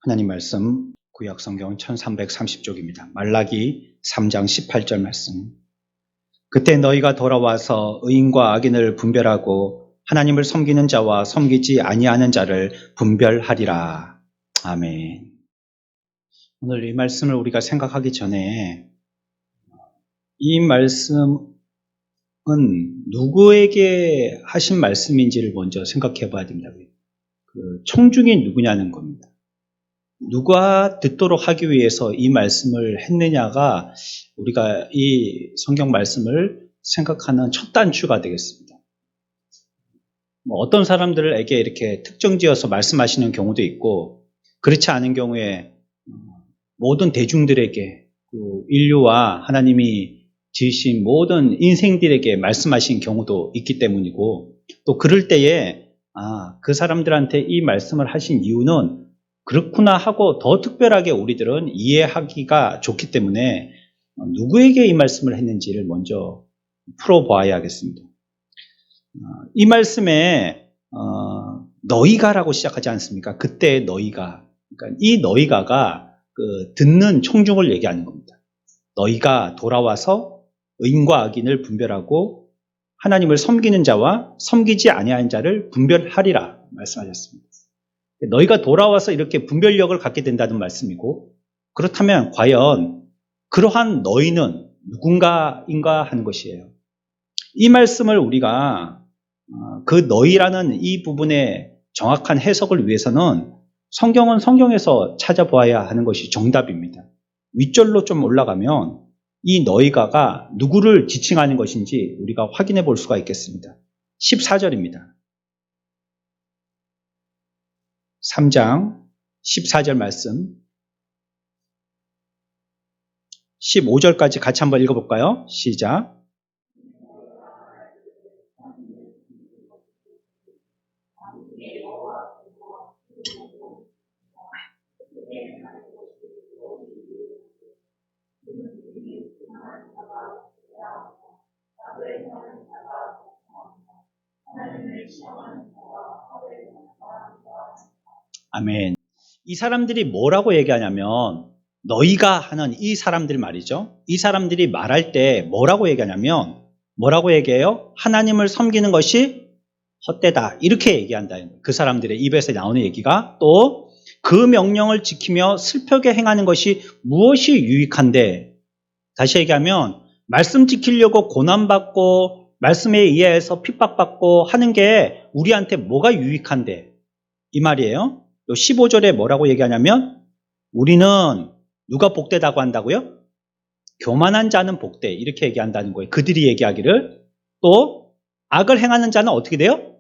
하나님 말씀 구약 성경 1330쪽입니다. 말라기 3장 18절 말씀. 그때 너희가 돌아와서 의인과 악인을 분별하고 하나님을 섬기는 자와 섬기지 아니하는 자를 분별하리라. 아멘. 오늘 이 말씀을 우리가 생각하기 전에 이 말씀은 누구에게 하신 말씀인지를 먼저 생각해 봐야 됩니다. 그 청중이 누구냐는 겁니다. 누가 듣도록 하기 위해서 이 말씀을 했느냐가 우리가 이 성경 말씀을 생각하는 첫 단추가 되겠습니다. 어떤 사람들에게 이렇게 특정 지어서 말씀하시는 경우도 있고, 그렇지 않은 경우에 모든 대중들에게, 인류와 하나님이 지으신 모든 인생들에게 말씀하신 경우도 있기 때문이고, 또 그럴 때에 그 사람들한테 이 말씀을 하신 이유는 그렇구나 하고 더 특별하게 우리들은 이해하기가 좋기 때문에 누구에게 이 말씀을 했는지를 먼저 풀어봐야겠습니다. 이 말씀에 너희가라고 시작하지 않습니까? 그때 너희가, 그러니까 이 너희가가 듣는 청중을 얘기하는 겁니다. 너희가 돌아와서 의인과 악인을 분별하고 하나님을 섬기는 자와 섬기지 아니하는 자를 분별하리라 말씀하셨습니다. 너희가 돌아와서 이렇게 분별력을 갖게 된다는 말씀이고, 그렇다면 과연 그러한 너희는 누군가인가 하는 것이에요. 이 말씀을 우리가 그 너희라는 이 부분의 정확한 해석을 위해서는 성경은 성경에서 찾아보아야 하는 것이 정답입니다. 윗절로 좀 올라가면 이 너희가가 누구를 지칭하는 것인지 우리가 확인해 볼 수가 있겠습니다. 14절입니다. 3장 14절 말씀, 15절까지 같이 한번 읽어볼까요? 시작. 아멘. 이 사람들이 뭐라고 얘기하냐면, 너희가 하는 이 사람들 말이죠. 이 사람들이 말할 때 뭐라고 얘기하냐면, 뭐라고 얘기해요? 하나님을 섬기는 것이 헛되다. 이렇게 얘기한다. 그 사람들의 입에서 나오는 얘기가, 또 그 명령을 지키며 슬프게 행하는 것이 무엇이 유익한데, 다시 얘기하면 말씀 지키려고 고난받고 말씀에 의해서 핍박받고 하는 게 우리한테 뭐가 유익한데, 이 말이에요. 15절에 뭐라고 얘기하냐면, 우리는 누가 복되다고 한다고요? 교만한 자는 복돼, 이렇게 얘기한다는 거예요. 그들이 얘기하기를. 또 악을 행하는 자는 어떻게 돼요?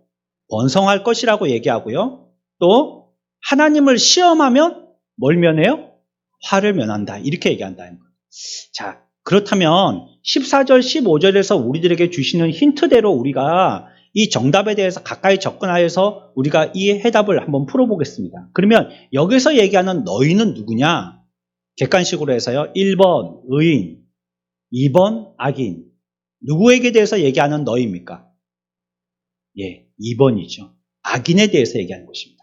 번성할 것이라고 얘기하고요. 또 하나님을 시험하면 뭘 면해요? 화를 면한다, 이렇게 얘기한다는 거예요. 자, 그렇다면 14절 15절에서 우리들에게 주시는 힌트대로 우리가 이 정답에 대해서 가까이 접근하여서 우리가 이 해답을 한번 풀어보겠습니다. 그러면 여기서 얘기하는 너희는 누구냐? 객관식으로 해서요. 1번 의인, 2번 악인. 누구에게 대해서 얘기하는 너희입니까? 예, 2번이죠. 악인에 대해서 얘기하는 것입니다.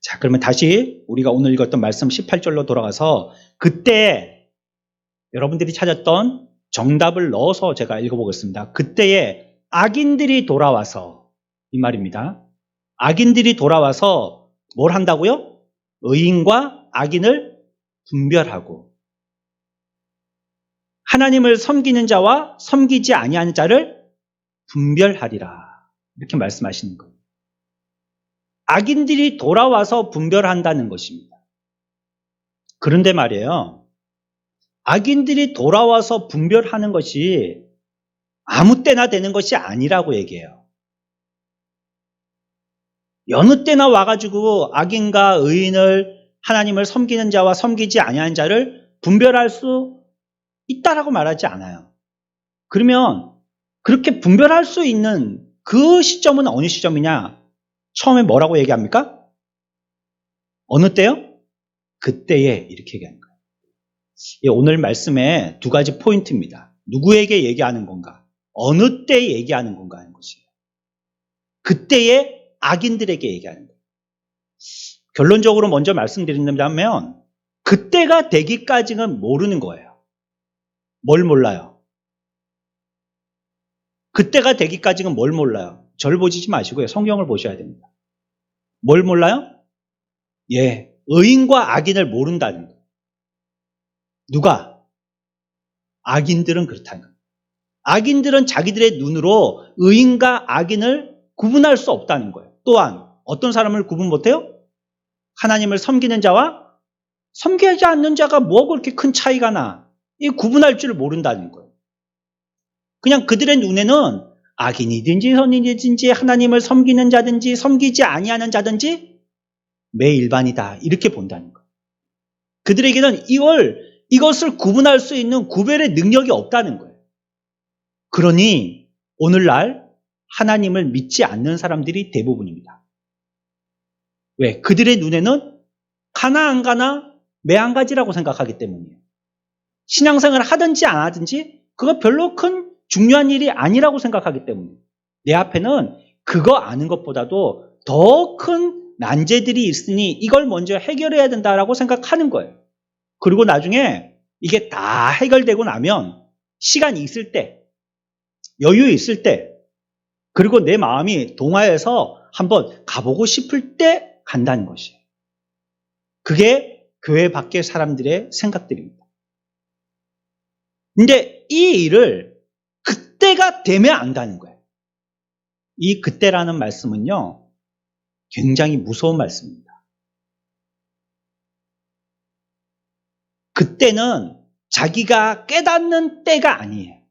자, 그러면 다시 우리가 오늘 읽었던 말씀 18절로 돌아가서 그때 여러분들이 찾았던 정답을 넣어서 제가 읽어보겠습니다. 그때에 악인들이 돌아와서, 이 말입니다. 악인들이 돌아와서 뭘 한다고요? 의인과 악인을 분별하고 하나님을 섬기는 자와 섬기지 아니하는 자를 분별하리라, 이렇게 말씀하시는 거예요. 악인들이 돌아와서 분별한다는 것입니다. 그런데 말이에요, 악인들이 돌아와서 분별하는 것이 아무 때나 되는 것이 아니라고 얘기해요. 여느 때나 와가지고 악인과 의인을, 하나님을 섬기는 자와 섬기지 아니하는 자를 분별할 수 있다라고 말하지 않아요. 그러면 그렇게 분별할 수 있는 그 시점은 어느 시점이냐? 처음에 뭐라고 얘기합니까? 어느 때요? 그때에, 이렇게 얘기하는 거예요. 오늘 말씀에 두 가지 포인트입니다. 누구에게 얘기하는 건가? 어느 때 얘기하는 건가 하는 것이에요. 그때에 악인들에게 얘기하는 거예요. 결론적으로 먼저 말씀드린다면 그때가 되기까지는 모르는 거예요. 뭘 몰라요? 그때가 되기까지는 뭘 몰라요? 저를 보시지 마시고요. 성경을 보셔야 됩니다. 뭘 몰라요? 예, 의인과 악인을 모른다는 거예요. 누가? 악인들은 그렇다는 거예요. 악인들은 자기들의 눈으로 의인과 악인을 구분할 수 없다는 거예요. 또한 어떤 사람을 구분 못해요? 하나님을 섬기는 자와 섬기지 않는 자가 뭐 그렇게 큰 차이가 나? 이 구분할 줄 모른다는 거예요. 그냥 그들의 눈에는 악인이든지 선인이든지 하나님을 섬기는 자든지 섬기지 아니하는 자든지 매일반이다 이렇게 본다는 거예요. 그들에게는 이것을 구분할 수 있는 구별의 능력이 없다는 거예요. 그러니 오늘날 하나님을 믿지 않는 사람들이 대부분입니다. 왜? 그들의 눈에는 가나 안 가나 매한가지라고 생각하기 때문이에요. 신앙생활을 하든지 안 하든지 그거 별로 큰 중요한 일이 아니라고 생각하기 때문에 내 앞에는 그거 아는 것보다도 더 큰 난제들이 있으니 이걸 먼저 해결해야 된다라고 생각하는 거예요. 그리고 나중에 이게 다 해결되고 나면 시간이 있을 때, 여유 있을 때, 그리고 내 마음이 동화해서 한번 가보고 싶을 때 간다는 것이에요. 그게 교회 밖의 사람들의 생각들입니다. 근데 이 일을 그때가 되면 안다는 거예요. 이 그때라는 말씀은요, 굉장히 무서운 말씀입니다. 그때는 자기가 깨닫는 때가 아니에요.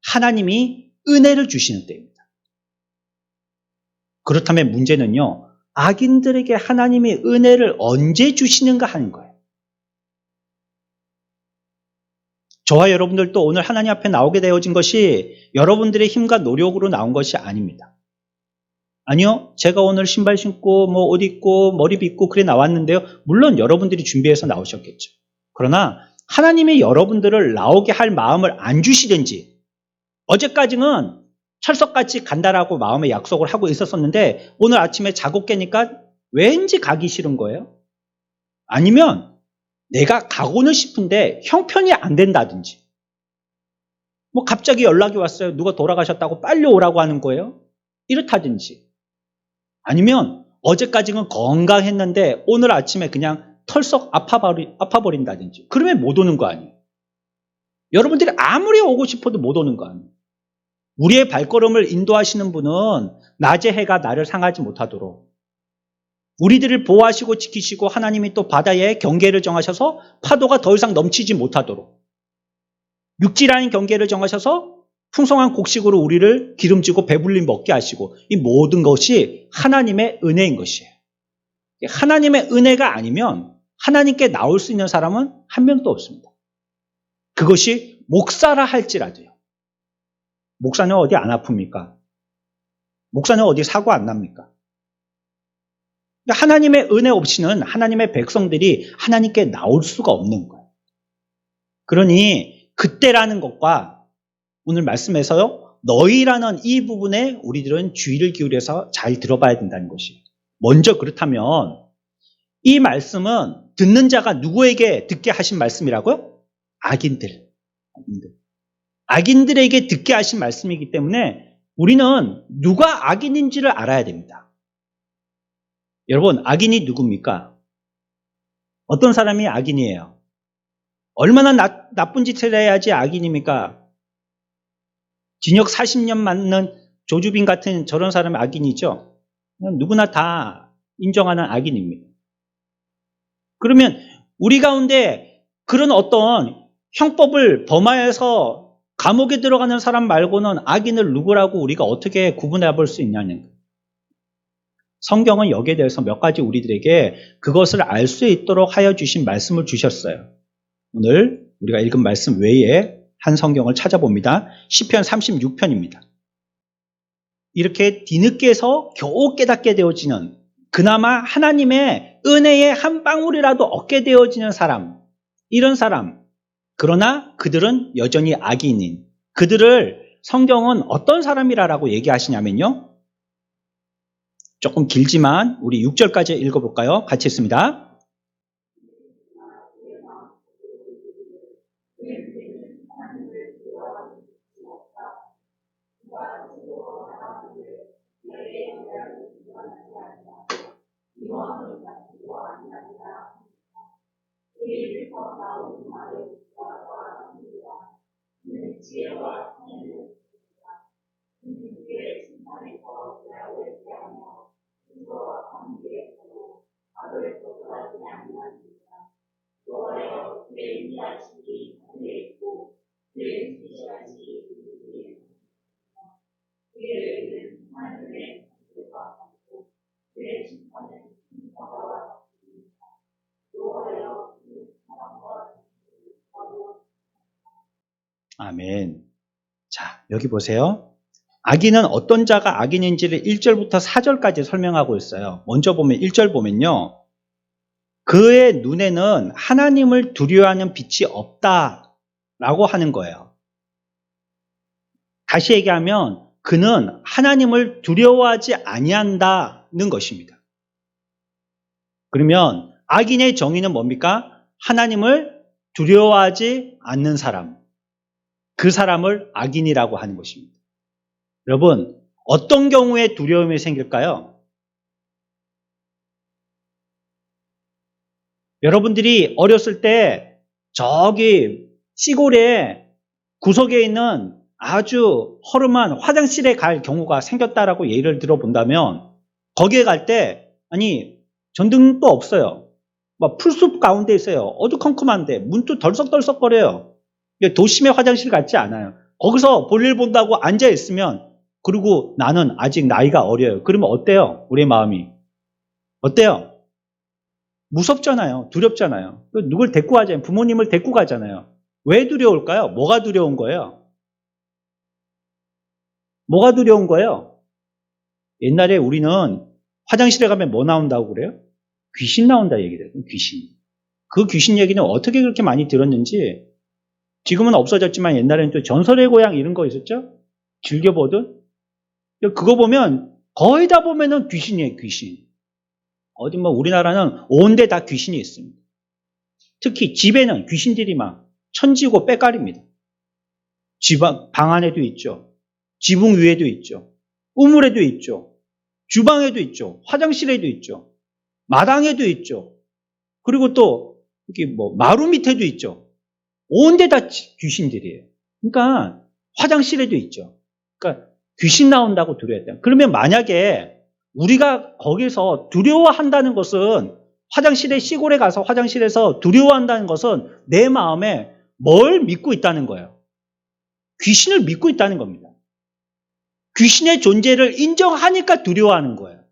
하나님이 은혜를 주시는 때입니다. 그렇다면 문제는요, 악인들에게 하나님이 은혜를 언제 주시는가 하는 거예요. 저와 여러분들도 오늘 하나님 앞에 나오게 되어진 것이 여러분들의 힘과 노력으로 나온 것이 아닙니다. 아니요, 제가 오늘 신발 신고 옷 입고 머리 빗고 그래 나왔는데요. 물론 여러분들이 준비해서 나오셨겠죠. 그러나 하나님이 여러분들을 나오게 할 마음을 안 주시든지 어제까지는 철석같이 간다라고 마음의 약속을 하고 있었었는데 오늘 아침에 자고 깨니까 왠지 가기 싫은 거예요. 아니면 내가 가고는 싶은데 형편이 안 된다든지 갑자기 연락이 왔어요. 누가 돌아가셨다고 빨리 오라고 하는 거예요. 이렇다든지 아니면 어제까지는 건강했는데 오늘 아침에 그냥 털썩 아파버린다든지 그러면 못 오는 거 아니에요. 여러분들이 아무리 오고 싶어도 못 오는 거 아니에요. 우리의 발걸음을 인도하시는 분은 낮의 해가 나를 상하지 못하도록 우리들을 보호하시고 지키시고 하나님이 또 바다에 경계를 정하셔서 파도가 더 이상 넘치지 못하도록 육지라는 경계를 정하셔서 풍성한 곡식으로 우리를 기름지고 배불리 먹게 하시고 이 모든 것이 하나님의 은혜인 것이에요. 하나님의 은혜가 아니면 하나님께 나올 수 있는 사람은 한 명도 없습니다. 그것이 목사라 할지라도요. 목사는 어디 안 아픕니까? 목사는 어디 사고 안 납니까? 하나님의 은혜 없이는 하나님의 백성들이 하나님께 나올 수가 없는 거예요. 그러니 그때라는 것과 오늘 말씀에서요. 너희라는 이 부분에 우리들은 주의를 기울여서 잘 들어봐야 된다는 것이에요. 먼저 그렇다면 이 말씀은 듣는 자가 누구에게 듣게 하신 말씀이라고요? 악인들. 악인들에게 듣게 하신 말씀이기 때문에 우리는 누가 악인인지를 알아야 됩니다. 여러분, 악인이 누굽니까? 어떤 사람이 악인이에요? 얼마나 나쁜 짓을 해야지 악인입니까? 징역 40년 맞는 조주빈 같은 저런 사람이 악인이죠. 누구나 다 인정하는 악인입니다. 그러면 우리 가운데 그런 어떤 형법을 범하여서 감옥에 들어가는 사람 말고는 악인을 누구라고 우리가 어떻게 구분해 볼 수 있냐는 거예요. 성경은 여기에 대해서 몇 가지 우리들에게 그것을 알 수 있도록 하여 주신 말씀을 주셨어요. 오늘 우리가 읽은 말씀 외에 한 성경을 찾아봅니다. 시편 36편입니다. 이렇게 뒤늦게서 겨우 깨닫게 되어지는 그나마 하나님의 은혜의 한 방울이라도 얻게 되어지는 사람, 이런 사람, 그러나 그들은 여전히 악인인 그들을 성경은 어떤 사람이라고 얘기하시냐면요. 조금 길지만 우리 6절까지 읽어볼까요? 같이 읽습니다. 아멘. 자, 여기 보세요. 악인은 어떤 자가 악인인지를 1절부터 4절까지 설명하고 있어요. 먼저 보면 1절 보면요. 그의 눈에는 하나님을 두려워하는 빛이 없다라고 하는 거예요. 다시 얘기하면 그는 하나님을 두려워하지 아니한다는 것입니다. 그러면 악인의 정의는 뭡니까? 하나님을 두려워하지 않는 사람. 그 사람을 악인이라고 하는 것입니다. 여러분, 어떤 경우에 두려움이 생길까요? 여러분들이 어렸을 때 저기 시골에 구석에 있는 아주 허름한 화장실에 갈 경우가 생겼다라고 예를 들어 본다면 거기에 갈 때 아니 전등도 없어요. 막 풀숲 가운데 있어요. 어두컴컴한데 문도 덜썩덜썩거려요. 도심의 화장실 같지 않아요. 거기서 볼일 본다고 앉아 있으면 그리고 나는 아직 나이가 어려요. 그러면 어때요? 우리 마음이 어때요? 무섭잖아요. 두렵잖아요. 누굴 데리고 가잖아요. 부모님을 데리고 가잖아요. 왜 두려울까요? 뭐가 두려운 거예요? 뭐가 두려운 거예요? 옛날에 우리는 화장실에 가면 뭐 나온다고 그래요? 귀신 나온다 얘기를 해요. 귀신. 그 귀신 얘기는 어떻게 그렇게 많이 들었는지 지금은 없어졌지만 옛날에는 또 전설의 고향 이런 거 있었죠? 즐겨보던? 그거 보면 거의 다 보면은 귀신이에요. 귀신. 어디 뭐 우리나라는 온데 다 귀신이 있습니다. 특히 집에는 귀신들이 막 천지고 빼깔입니다. 방 안에도 있죠. 지붕 위에도 있죠. 우물에도 있죠. 주방에도 있죠. 화장실에도 있죠. 마당에도 있죠. 그리고 또 여기 뭐 마루 밑에도 있죠. 온데 다 귀신들이에요. 그러니까 화장실에도 있죠. 그러니까 귀신 나온다고 두려워했다. 그러면 만약에 우리가 거기서 두려워한다는 것은 화장실에 시골에 가서 화장실에서 두려워한다는 것은 내 마음에 뭘 믿고 있다는 거예요. 귀신을 믿고 있다는 겁니다. 귀신의 존재를 인정하니까 두려워하는 거예요.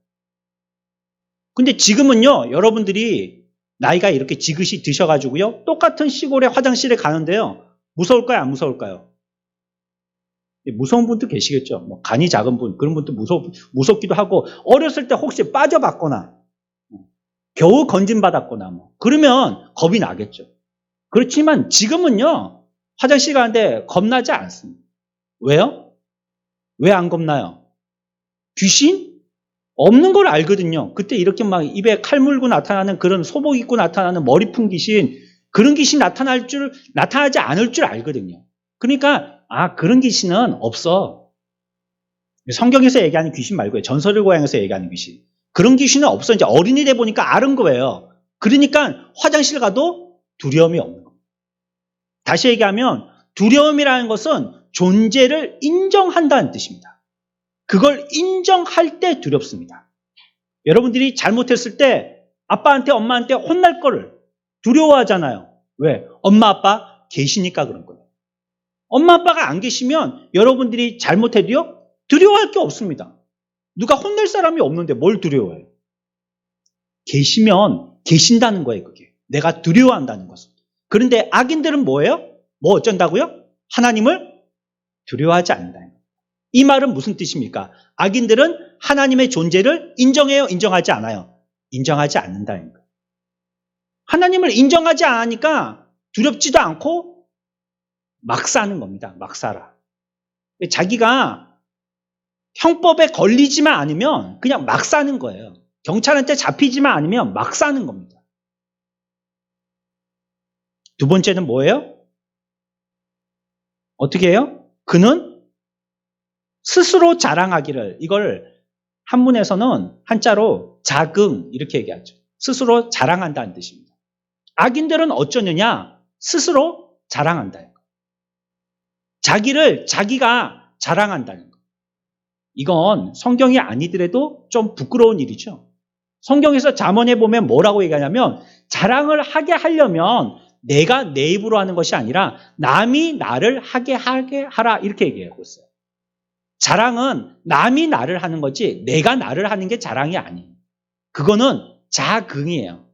근데 지금은요, 여러분들이 나이가 이렇게 지긋이 드셔가지고요, 똑같은 시골의 화장실에 가는데요, 무서울까요? 안 무서울까요? 무서운 분도 계시겠죠. 뭐 간이 작은 분, 그런 분도 무섭기도 하고, 어렸을 때 혹시 빠져봤거나, 겨우 건진받았거나, 뭐, 그러면 겁이 나겠죠. 그렇지만 지금은요, 화장실 가는데 겁나지 않습니다. 왜요? 왜 안 겁나요? 귀신? 없는 걸 알거든요. 그때 이렇게 막 입에 칼 물고 나타나는 그런 소복 입고 나타나는 머리 푼 귀신, 그런 귀신 나타나지 않을 줄 알거든요. 그러니까, 그런 귀신은 없어. 성경에서 얘기하는 귀신 말고요. 전설의 고향에서 얘기하는 귀신. 그런 귀신은 없어. 이제 어린이 돼 보니까 아는 거예요. 그러니까 화장실 가도 두려움이 없는 겁니다. 다시 얘기하면 두려움이라는 것은 존재를 인정한다는 뜻입니다. 그걸 인정할 때 두렵습니다. 여러분들이 잘못했을 때 아빠한테 엄마한테 혼날 거를 두려워하잖아요. 왜? 엄마 아빠 계시니까 그런 거예요. 엄마 아빠가 안 계시면 여러분들이 잘못해도요 두려워할 게 없습니다. 누가 혼낼 사람이 없는데 뭘 두려워해요? 계시면 계신다는 거예요. 그게 내가 두려워한다는 것은. 그런데 악인들은 뭐예요? 뭐 어쩐다고요? 하나님을 두려워하지 않는다는 거예요. 이 말은 무슨 뜻입니까? 악인들은 하나님의 존재를 인정해요? 인정하지 않아요? 인정하지 않는다는 거예요. 하나님을 인정하지 않으니까 두렵지도 않고 막 사는 겁니다. 막 살아. 자기가 형법에 걸리지만 않으면 그냥 막 사는 거예요. 경찰한테 잡히지만 않으면 막 사는 겁니다. 두 번째는 뭐예요? 어떻게 해요? 그는 스스로 자랑하기를, 이걸 한문에서는 한자로 자긍 이렇게 얘기하죠. 스스로 자랑한다는 뜻입니다. 악인들은 어쩌느냐? 스스로 자랑한다. 자기가 자랑한다는 거. 이건 성경이 아니더라도 좀 부끄러운 일이죠. 성경에서 잠언에 보면 뭐라고 얘기하냐면 자랑을 하게 하려면 내가 내 입으로 하는 것이 아니라 남이 나를 하게 하라 이렇게 얘기하고 있어요. 자랑은 남이 나를 하는 거지 내가 나를 하는 게 자랑이 아니에요. 그거는 자긍이에요.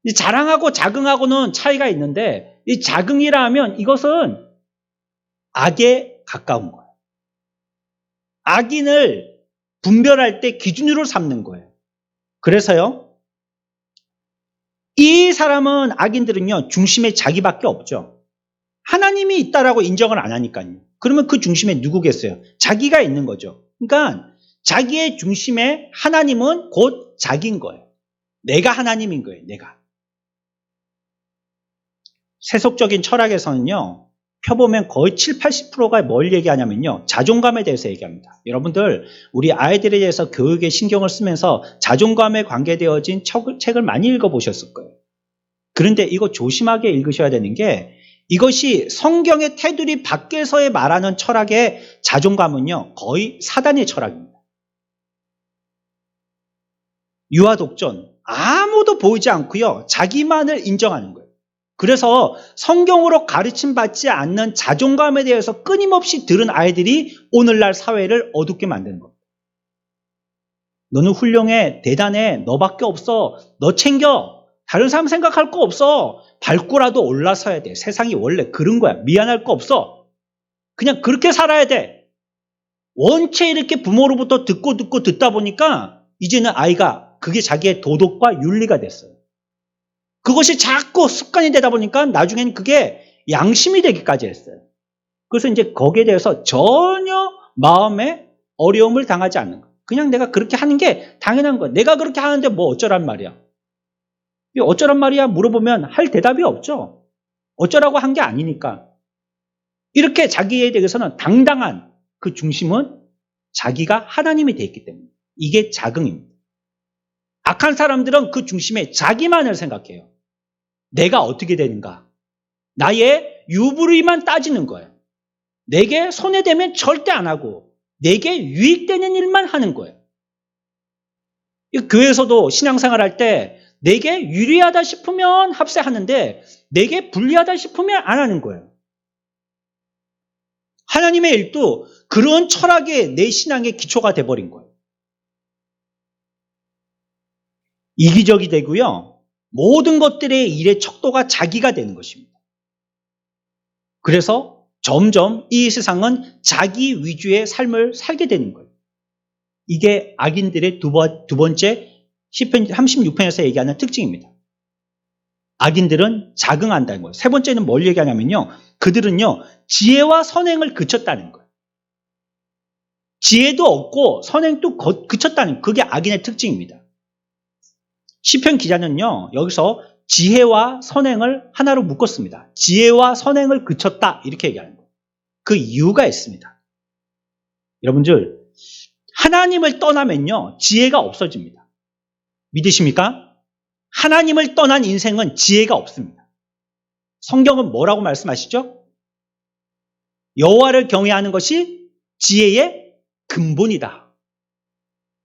이 자랑하고 자긍하고는 차이가 있는데 이 자긍이라 하면 이것은 악에 가까운 거예요. 악인을 분별할 때 기준으로 삼는 거예요. 그래서요, 이 사람은 악인들은요, 중심에 자기밖에 없죠. 하나님이 있다라고 인정을 안 하니까요. 그러면 그 중심에 누구겠어요? 자기가 있는 거죠. 그러니까 자기의 중심에 하나님은 곧 자기인 거예요. 내가 하나님인 거예요. 내가. 세속적인 철학에서는요. 펴보면 거의 7, 80%가 뭘 얘기하냐면요. 자존감에 대해서 얘기합니다. 여러분들 우리 아이들에 대해서 교육에 신경을 쓰면서 자존감에 관계되어진 책을 많이 읽어보셨을 거예요. 그런데 이거 조심하게 읽으셔야 되는 게 이것이 성경의 테두리 밖에서의 말하는 철학의 자존감은요. 거의 사단의 철학입니다. 유아독존 아무도 보이지 않고요. 자기만을 인정하는 거예요. 그래서 성경으로 가르침받지 않는 자존감에 대해서 끊임없이 들은 아이들이 오늘날 사회를 어둡게 만드는 겁니다. 너는 훌륭해, 대단해, 너밖에 없어, 너 챙겨, 다른 사람 생각할 거 없어, 밟고라도 올라서야 돼. 세상이 원래 그런 거야. 미안할 거 없어. 그냥 그렇게 살아야 돼. 원체 이렇게 부모로부터 듣고 듣다 보니까 이제는 아이가 그게 자기의 도덕과 윤리가 됐어요. 그것이 자꾸 습관이 되다 보니까 나중에는 그게 양심이 되기까지 했어요. 그래서 이제 거기에 대해서 전혀 마음에 어려움을 당하지 않는 거예요. 그냥 내가 그렇게 하는 게 당연한 거예요. 내가 그렇게 하는데 뭐 어쩌란 말이야. 어쩌란 말이야 물어보면 할 대답이 없죠. 어쩌라고 한 게 아니니까. 이렇게 자기에 대해서는 당당한 그 중심은 자기가 하나님이 되어 있기 때문에 이게 자긍입니다. 악한 사람들은 그 중심에 자기만을 생각해요. 내가 어떻게 되는가? 나의 유불의만 따지는 거예요. 내게 손해되면 절대 안 하고 내게 유익되는 일만 하는 거예요. 교회에서도 신앙생활 할 때 내게 유리하다 싶으면 합세하는데 내게 불리하다 싶으면 안 하는 거예요. 하나님의 일도 그런 철학이 내 신앙의 기초가 돼버린 거예요. 이기적이 되고요. 모든 것들의 일의 척도가 자기가 되는 것입니다. 그래서 점점 이 세상은 자기 위주의 삶을 살게 되는 거예요. 이게 악인들의 두 번째 시편 36편에서 얘기하는 특징입니다. 악인들은 자긍한다는 거예요. 세 번째는 뭘 얘기하냐면요. 그들은요. 지혜와 선행을 그쳤다는 거예요. 지혜도 없고 선행도 그쳤다는 그게 악인의 특징입니다. 시편 기자는요. 여기서 지혜와 선행을 하나로 묶었습니다. 지혜와 선행을 그쳤다 이렇게 얘기하는 거예요. 그 이유가 있습니다. 여러분들 하나님을 떠나면요. 지혜가 없어집니다. 믿으십니까? 하나님을 떠난 인생은 지혜가 없습니다. 성경은 뭐라고 말씀하시죠? 여호와를 경외하는 것이 지혜의 근본이다.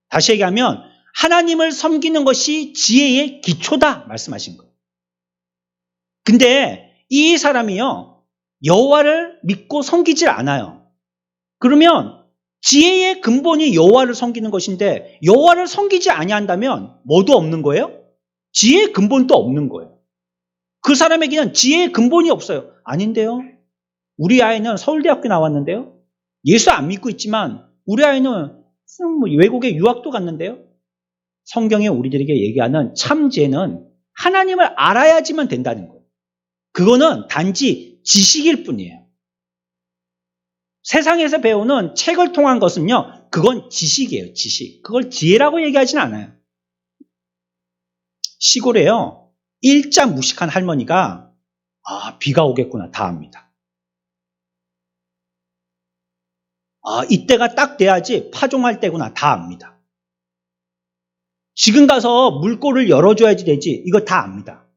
다시 얘기하면 하나님을 섬기는 것이 지혜의 기초다 말씀하신 거예요. 근데 이 사람이요. 여호와를 믿고 섬기질 않아요. 그러면 지혜의 근본이 여호와를 섬기는 것인데 여호와를 섬기지 아니한다면 뭐도 없는 거예요? 지혜의 근본도 없는 거예요. 그 사람에게는 지혜의 근본이 없어요. 아닌데요. 우리 아이는 서울대학교 나왔는데요. 예수 안 믿고 있지만 우리 아이는 외국에 유학도 갔는데요. 성경에 우리들에게 얘기하는 참 지혜는 하나님을 알아야지만 된다는 거예요. 그거는 단지 지식일 뿐이에요. 세상에서 배우는 책을 통한 것은요, 그건 지식이에요, 지식. 그걸 지혜라고 얘기하진 않아요. 시골에요, 일자 무식한 할머니가 비가 오겠구나 다 압니다. 이때가 딱 돼야지 파종할 때구나 다 압니다. 지금 가서 물골을 열어줘야지 되지 이거 다 압니다.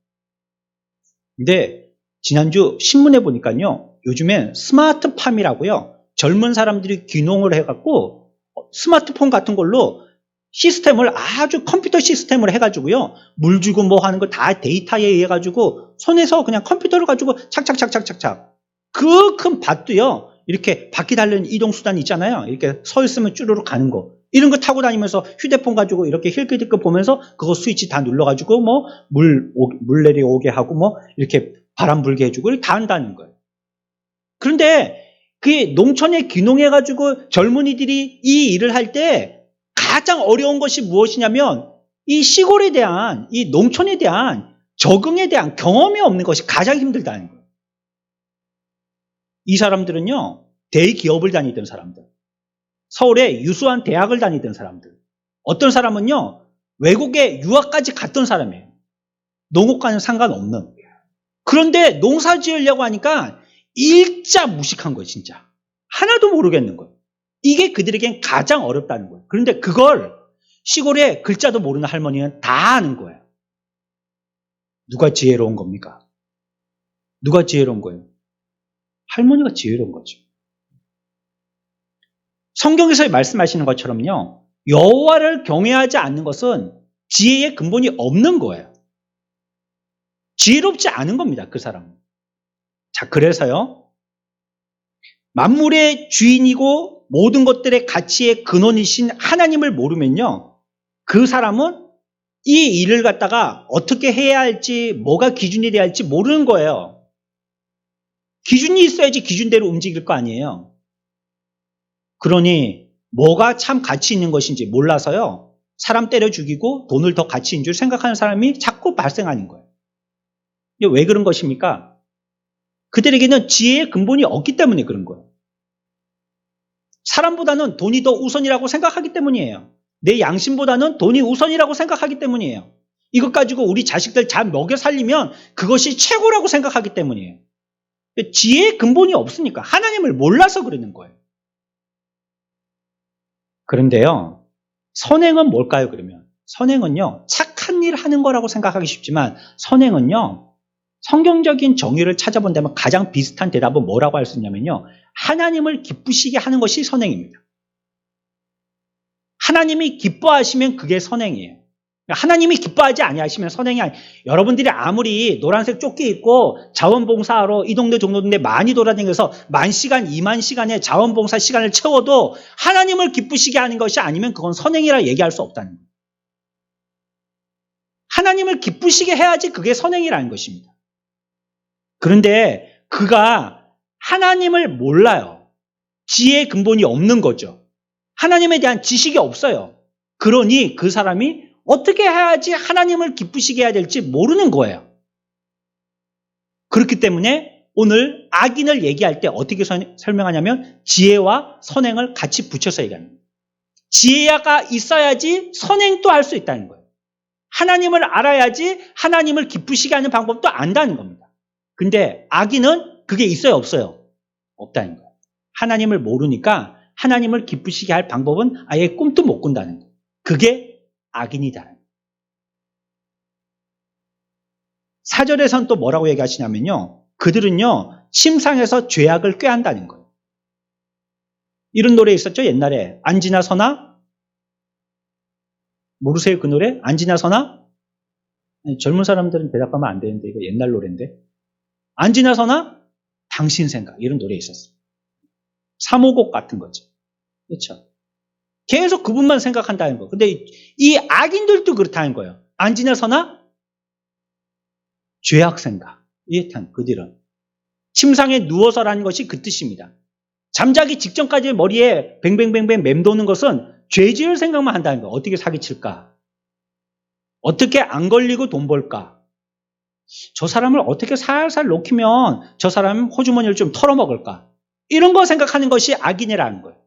근데 지난주 신문에 보니까요, 요즘엔 스마트팜이라고요, 젊은 사람들이 귀농을 해갖고 스마트폰 같은 걸로 시스템을 아주 컴퓨터 시스템을 해가지고요, 물 주고 뭐 하는 거 다 데이터에 의해 가지고 손에서 그냥 컴퓨터를 가지고 착착착착착착 그 큰 밭도요, 이렇게 바퀴 달린 이동수단 있잖아요, 이렇게 서 있으면 쭈루룩 가는 거, 이런 거 타고 다니면서 휴대폰 가지고 이렇게 힐끗힐끗 보면서 그거 스위치 다 눌러가지고 뭐 물 내려오게 하고 뭐 이렇게 바람 불게 해주고 이렇게 다 한다는 거예요. 그런데 그 농촌에 귀농해가지고 젊은이들이 이 일을 할 때 가장 어려운 것이 무엇이냐면 이 시골에 대한, 이 농촌에 대한 적응에 대한 경험이 없는 것이 가장 힘들다는 거예요. 이 사람들은요, 대기업을 다니던 사람들, 서울의 유수한 대학을 다니던 사람들, 어떤 사람은요, 외국에 유학까지 갔던 사람이에요. 농업과는 상관없는. 그런데 농사 지으려고 하니까 일자 무식한 거예요, 진짜. 하나도 모르겠는 거예요. 이게 그들에겐 가장 어렵다는 거예요. 그런데 그걸 시골에 글자도 모르는 할머니는 다 아는 거예요. 누가 지혜로운 겁니까? 누가 지혜로운 거예요? 할머니가 지혜로운 거죠. 성경에서 말씀하시는 것처럼요, 여호와를 경외하지 않는 것은 지혜의 근본이 없는 거예요. 지혜롭지 않은 겁니다, 그 사람은. 자, 그래서요, 만물의 주인이고 모든 것들의 가치의 근원이신 하나님을 모르면요, 그 사람은 이 일을 갖다가 어떻게 해야 할지, 뭐가 기준이 돼야 할지 모르는 거예요. 기준이 있어야지 기준대로 움직일 거 아니에요. 그러니 뭐가 참 가치 있는 것인지 몰라서요, 사람 때려 죽이고 돈을 더 가치인 줄 생각하는 사람이 자꾸 발생하는 거예요. 이게 왜 그런 것입니까? 그들에게는 지혜의 근본이 없기 때문에 그런 거예요. 사람보다는 돈이 더 우선이라고 생각하기 때문이에요. 내 양심보다는 돈이 우선이라고 생각하기 때문이에요. 이것 가지고 우리 자식들 잘 먹여 살리면 그것이 최고라고 생각하기 때문이에요. 지혜의 근본이 없으니까, 하나님을 몰라서 그러는 거예요. 그런데요, 선행은 뭘까요, 그러면? 선행은요, 착한 일 하는 거라고 생각하기 쉽지만, 선행은요, 성경적인 정의를 찾아본다면 가장 비슷한 대답은 뭐라고 할 수 있냐면요, 하나님을 기쁘시게 하는 것이 선행입니다. 하나님이 기뻐하시면 그게 선행이에요. 하나님이 기뻐하지 아니하시면 선행이 아니에요. 여러분들이 아무리 노란색 조끼 입고 자원봉사하러 이 동네 저 동네 많이 돌아다녀서 10,000시간, 20,000시간의 자원봉사 시간을 채워도 하나님을 기쁘시게 하는 것이 아니면 그건 선행이라 얘기할 수 없다는 거예요. 하나님을 기쁘시게 해야지 그게 선행이라는 것입니다. 그런데 그가 하나님을 몰라요. 지혜의 근본이 없는 거죠. 하나님에 대한 지식이 없어요. 그러니 그 사람이 어떻게 해야지 하나님을 기쁘시게 해야 될지 모르는 거예요. 그렇기 때문에 오늘 악인을 얘기할 때 어떻게 설명하냐면 지혜와 선행을 같이 붙여서 얘기합니다. 지혜가 있어야지 선행도 할 수 있다는 거예요. 하나님을 알아야지 하나님을 기쁘시게 하는 방법도 안다는 겁니다. 근데 악인은 그게 있어요, 없어요? 없다는 거예요. 하나님을 모르니까 하나님을 기쁘시게 할 방법은 아예 꿈도 못 꾼다는 거예요. 그게 악인이다. 4절에서는 또 뭐라고 얘기하시냐면요, 그들은요, 침상에서 죄악을 꾀한다는 거예요. 이런 노래 있었죠, 옛날에. 안지나 서나? 모르세요, 그 노래? 안지나 서나? 아니, 젊은 사람들은 대답하면 안 되는데 이거 옛날 노래인데. 안지나 서나? 당신 생각, 이런 노래 있었어요. 3호곡 같은 거죠. 그렇죠? 계속 그분만 생각한다는 거. 근데 이 악인들도 그렇다는 거예요. 안지나 서나? 죄악 생각. 이해탄 그들은. 침상에 누워서라는 것이 그 뜻입니다. 잠자기 직전까지 머리에 뱅뱅뱅뱅 맴도는 것은 죄 지을 생각만 한다는 거예요. 어떻게 사기칠까? 어떻게 안 걸리고 돈 벌까? 저 사람을 어떻게 살살 놓기면 저 사람 호주머니를 좀 털어먹을까? 이런 거 생각하는 것이 악인이라는 거예요.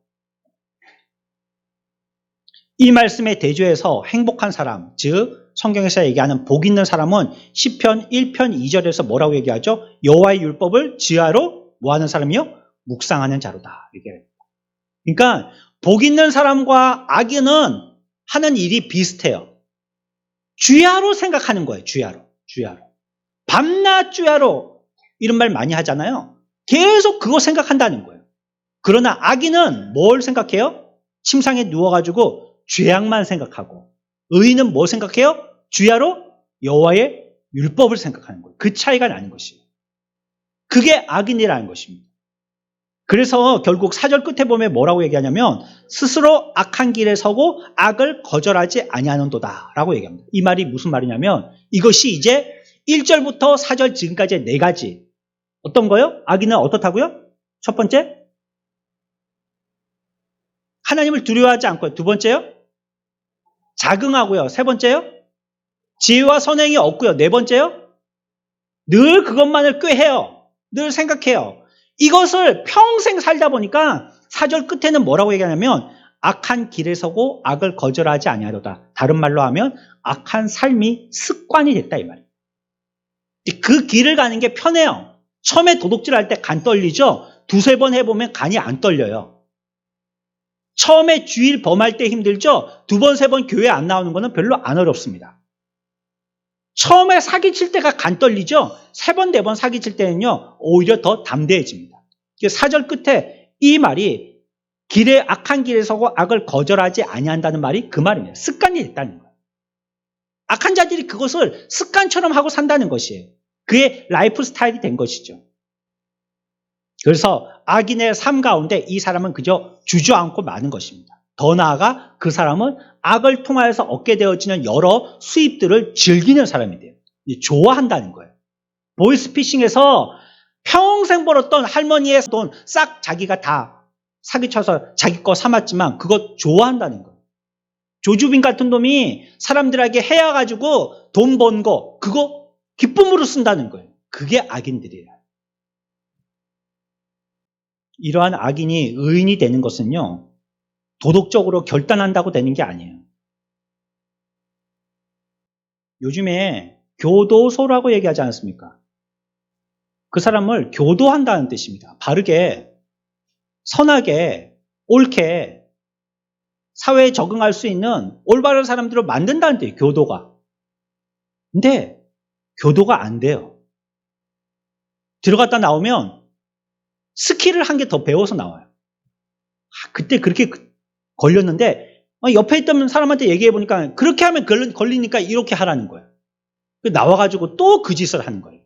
이 말씀에 대조해서 행복한 사람, 즉 성경에서 얘기하는 복 있는 사람은 시편 1편 2절에서 뭐라고 얘기하죠? 여호와의 율법을 지하로 뭐하는 사람이요? 묵상하는 자로다. 이게. 그러니까 복 있는 사람과 악인은 하는 일이 비슷해요. 주야로 생각하는 거예요. 주야로. 밤낮 주야로 이런 말 많이 하잖아요. 계속 그거 생각한다는 거예요. 그러나 악인은 뭘 생각해요? 침상에 누워가지고 죄악만 생각하고, 의인은 뭐 생각해요? 주야로 여호와의 율법을 생각하는 거예요. 그 차이가 나는 것이에요. 그게 악인이라는 것입니다. 그래서 결국 4절 끝에 보면 뭐라고 얘기하냐면 스스로 악한 길에 서고 악을 거절하지 아니하는도다 라고 얘기합니다. 이 말이 무슨 말이냐면 이것이 이제 1절부터 4절 지금까지의 4가지 어떤 거요? 악인은 어떻다고요? 첫 번째, 하나님을 두려워하지 않고요. 두 번째요, 자긍하고요. 세 번째요, 지혜와 선행이 없고요. 네 번째요, 늘 그것만을 꾀해요. 늘 생각해요. 이것을 평생 살다 보니까 4절 끝에는 뭐라고 얘기하냐면 악한 길에 서고 악을 거절하지 아니하도다. 다른 말로 하면 악한 삶이 습관이 됐다 이 말이에요. 그 길을 가는 게 편해요. 처음에 도둑질할 때 간 떨리죠? 두세 번 해보면 간이 안 떨려요. 처음에 주일 범할 때 힘들죠? 두 번, 세 번 교회 안 나오는 거는 별로 안 어렵습니다. 처음에 사기칠 때가 간 떨리죠? 세 번, 네 번 사기칠 때는요, 오히려 더 담대해집니다. 4절 끝에 이 말이 길에 악한 길에 서고 악을 거절하지 아니한다는 말이 그 말입니다. 습관이 됐다는 거예요. 악한 자들이 그것을 습관처럼 하고 산다는 것이에요. 그의 라이프 스타일이 된 것이죠. 그래서 악인의 삶 가운데 이 사람은 그저 주저앉고 마는 것입니다. 더 나아가 그 사람은 악을 통하여서 얻게 되어지는 여러 수입들을 즐기는 사람이 돼요. 좋아한다는 거예요. 보이스피싱에서 평생 벌었던 할머니의 돈 싹 자기가 다 사기쳐서 자기 거 삼았지만 그거 좋아한다는 거예요. 조주빈 같은 놈이 사람들에게 해야가지고 돈 번 거 그거 기쁨으로 쓴다는 거예요. 그게 악인들이에요. 이러한 악인이 의인이 되는 것은요, 도덕적으로 결단한다고 되는 게 아니에요. 요즘에 교도소라고 얘기하지 않습니까? 그 사람을 교도한다는 뜻입니다. 바르게, 선하게, 옳게 사회에 적응할 수 있는 올바른 사람들을 만든다는 뜻이에요. 교도가. 근데 교도가 안 돼요. 들어갔다 나오면 스킬을 한 개 더 배워서 나와요. 그때 그렇게 걸렸는데 옆에 있던 사람한테 얘기해 보니까 그렇게 하면 걸리니까 이렇게 하라는 거예요. 나와가지고 또 그 짓을 하는 거예요.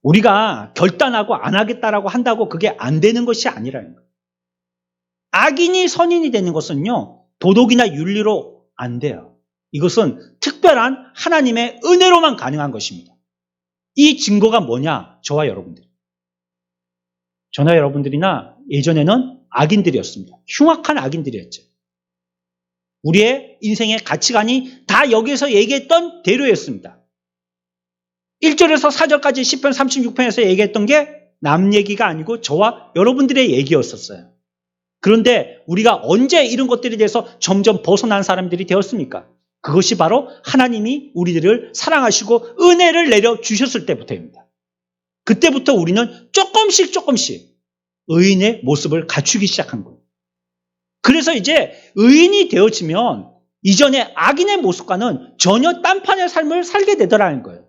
우리가 결단하고 안 하겠다라고 한다고 그게 안 되는 것이 아니라는 거예요. 악인이 선인이 되는 것은요, 도덕이나 윤리로 안 돼요. 이것은 특별한 하나님의 은혜로만 가능한 것입니다. 이 증거가 뭐냐? 저와 여러분들. 저나 여러분들이나 예전에는 악인들이었습니다. 흉악한 악인들이었죠. 우리의 인생의 가치관이 다 여기에서 얘기했던 대로였습니다. 1절에서 4절까지 시편 36편에서 얘기했던 게 남 얘기가 아니고 저와 여러분들의 얘기였었어요. 그런데 우리가 언제 이런 것들에 대해서 점점 벗어난 사람들이 되었습니까? 그것이 바로 하나님이 우리들을 사랑하시고 은혜를 내려주셨을 때부터입니다. 그때부터 우리는 조금씩 의인의 모습을 갖추기 시작한 거예요. 그래서 이제 의인이 되어지면 이전의 악인의 모습과는 전혀 딴판의 삶을 살게 되더라는 거예요.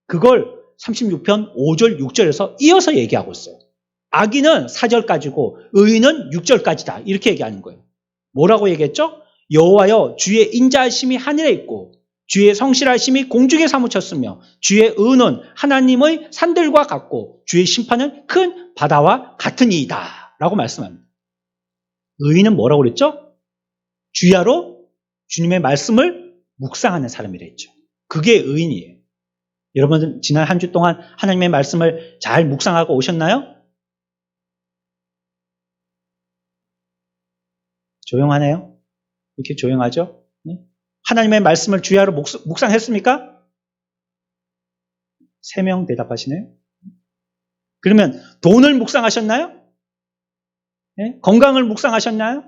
그걸 36편 5절 6절에서 이어서 얘기하고 있어요. 악인은 4절까지고 의인은 6절까지다 이렇게 얘기하는 거예요. 뭐라고 얘기했죠? 여호와여 주의 인자하심이 하늘에 있고 주의 성실하심이 공중에 사무쳤으며 주의 의는 하나님의 산들과 같고 주의 심판은 큰 바다와 같으니이다 라고 말씀합니다. 의인은 뭐라고 그랬죠? 주야로 주님의 말씀을 묵상하는 사람이라 했죠. 그게 의인이에요. 여러분 지난 한 주 동안 하나님의 말씀을 잘 묵상하고 오셨나요? 조용하네요. 이렇게 조용하죠? 하나님의 말씀을 주야로 묵상했습니까? 3명 대답하시네요. 그러면 돈을 묵상하셨나요? 네? 건강을 묵상하셨나요?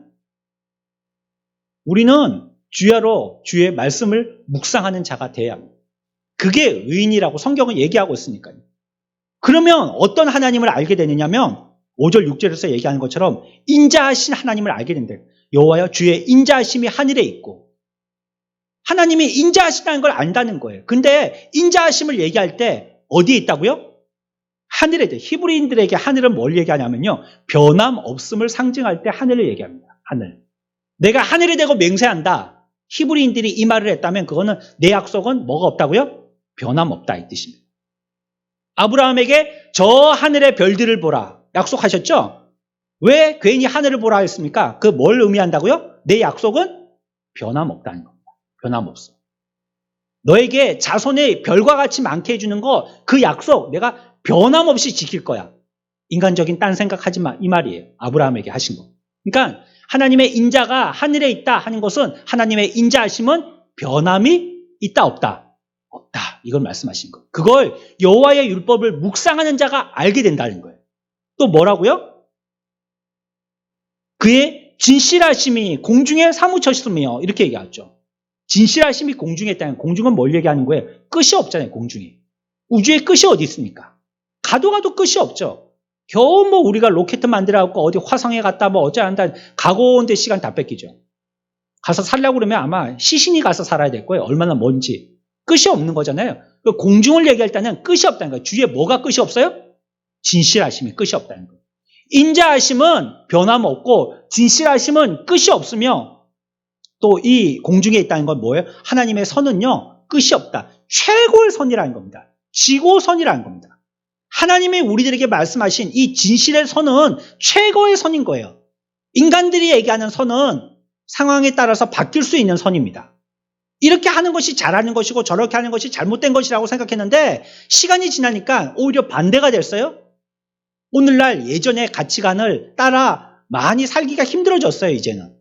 우리는 주야로 주의 말씀을 묵상하는 자가 돼야 합니다. 그게 의인이라고 성경은 얘기하고 있으니까요. 그러면 어떤 하나님을 알게 되느냐면 5절 6절에서 얘기하는 것처럼 인자하신 하나님을 알게 된대요. 여호와여 주의 인자하심이 하늘에 있고 하나님이 인자하시다는 걸 안다는 거예요. 근데 인자하심을 얘기할 때 어디에 있다고요? 하늘에 있대요. 히브리인들에게 하늘은 뭘 얘기하냐면요. 변함없음을 상징할 때 하늘을 얘기합니다. 하늘. 내가 하늘이 되고 맹세한다. 히브리인들이 이 말을 했다면 그거는 내 약속은 뭐가 없다고요? 변함없다 이 뜻입니다. 아브라함에게 저 하늘의 별들을 보라 약속하셨죠? 왜 괜히 하늘을 보라 했습니까? 그 뭘 의미한다고요? 내 약속은 변함없다는 겁니다. 변함없어. 너에게 자손의 별과 같이 많게 해주는 거 그 약속 내가 변함없이 지킬 거야. 인간적인 딴 생각하지 마 이 말이에요. 아브라함에게 하신 거. 그러니까 하나님의 인자가 하늘에 있다 하는 것은 하나님의 인자하심은 변함이 있다 없다? 없다. 이걸 말씀하신 거예요. 그걸 여호와의 율법을 묵상하는 자가 알게 된다는 거예요. 또 뭐라고요? 그의 진실하심이 공중에 사무쳤으며 이렇게 얘기하죠. 진실하심이 공중에 있다는 공중은 뭘 얘기하는 거예요? 끝이 없잖아요. 공중에. 우주에 끝이 어디 있습니까? 가도 끝이 없죠. 겨우 뭐 우리가 로켓 만들어갖고 어디 화성에 갔다 뭐 어쩌한다 가고 온데 시간 다 뺏기죠. 가서 살려고 그러면 아마 시신이 가서 살아야 될 거예요. 얼마나 먼지. 끝이 없는 거잖아요. 공중을 얘기할 때는 끝이 없다는 거예요. 주위에 뭐가 끝이 없어요? 진실하심이 끝이 없다는 거예요. 인자하심은 변함없고 진실하심은 끝이 없으며 또 이 공중에 있다는 건 뭐예요? 하나님의 선은요. 끝이 없다. 최고의 선이라는 겁니다. 지고선이라는 겁니다. 하나님이 우리들에게 말씀하신 이 진실의 선은 최고의 선인 거예요. 인간들이 얘기하는 선은 상황에 따라서 바뀔 수 있는 선입니다. 이렇게 하는 것이 잘하는 것이고 저렇게 하는 것이 잘못된 것이라고 생각했는데 시간이 지나니까 오히려 반대가 됐어요. 오늘날 예전의 가치관을 따라 많이 살기가 힘들어졌어요. 이제는.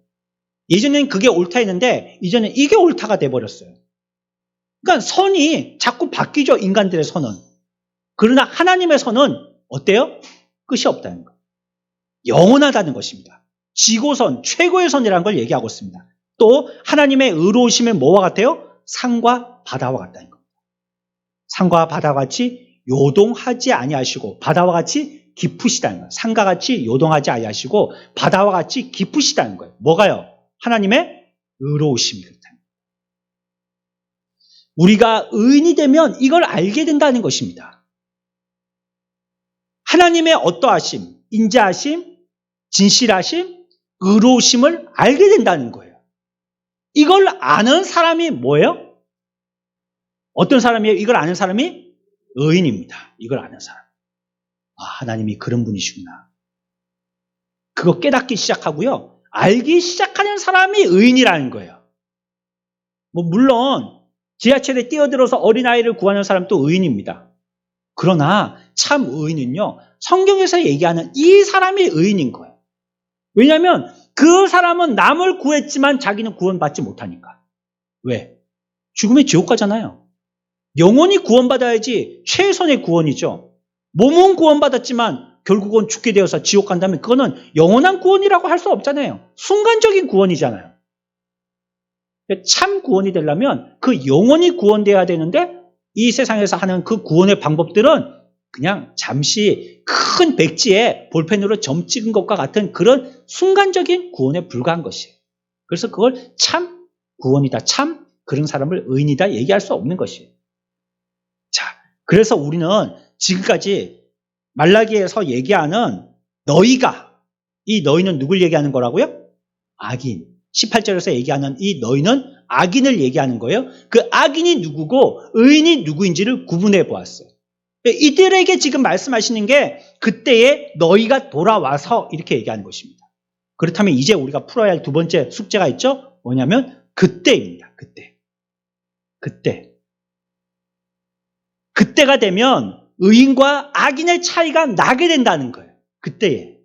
예전에는 그게 옳다 했는데 이제는 이게 옳다가 돼버렸어요. 그러니까 선이 자꾸 바뀌죠. 인간들의 선은. 그러나 하나님의 선은 어때요? 끝이 없다는 것. 영원하다는 것입니다. 지고선, 최고의 선이라는 걸 얘기하고 있습니다. 또 하나님의 의로우심은 뭐와 같아요? 산과 바다와 같다는 겁니다. 산과 바다와 같이 요동하지 아니하시고 바다와 같이 깊으시다는 거예요. 산과 같이 요동하지 아니하시고 바다와 같이 깊으시다는 거예요. 뭐가요? 하나님의 의로우심이 그렇다는 거예요. 우리가 의인이 되면 이걸 알게 된다는 것입니다. 하나님의 어떠하심, 인자하심, 진실하심, 의로우심을 알게 된다는 거예요. 이걸 아는 사람이 뭐예요? 어떤 사람이에요? 이걸 아는 사람이 의인입니다. 이걸 아는 사람. 아, 하나님이 그런 분이시구나. 그거 깨닫기 시작하고요. 알기 시작하는 사람이 의인이라는 거예요. 물론 지하철에 뛰어들어서 어린아이를 구하는 사람도 의인입니다. 그러나 참 의인은요. 성경에서 얘기하는 이 사람이 의인인 거예요. 왜냐하면 그 사람은 남을 구했지만 자기는 구원받지 못하니까. 왜? 죽음의 지옥 가잖아요. 영원히 구원받아야지 최선의 구원이죠. 몸은 구원받았지만 결국은 죽게 되어서 지옥 간다면 그거는 영원한 구원이라고 할 수 없잖아요. 순간적인 구원이잖아요. 참 구원이 되려면 그 영원히 구원돼야 되는데 이 세상에서 하는 그 구원의 방법들은 그냥 잠시 큰 백지에 볼펜으로 점 찍은 것과 같은 그런 순간적인 구원에 불과한 것이에요. 그래서 그걸 참 구원이다, 참 그런 사람을 의인이다 얘기할 수 없는 것이에요. 자, 그래서 우리는 지금까지 말라기에서 얘기하는 너희가, 이 너희는 누굴 얘기하는 거라고요? 악인. 18절에서 얘기하는 이 너희는 악인을 얘기하는 거예요. 그 악인이 누구고 의인이 누구인지를 구분해 보았어요. 이들에게 지금 말씀하시는 게 그때에 너희가 돌아와서 이렇게 얘기하는 것입니다. 그렇다면 이제 우리가 풀어야 할 두 번째 숙제가 있죠? 뭐냐면 그때입니다. 그때가 되면 의인과 악인의 차이가 나게 된다는 거예요. 그때에.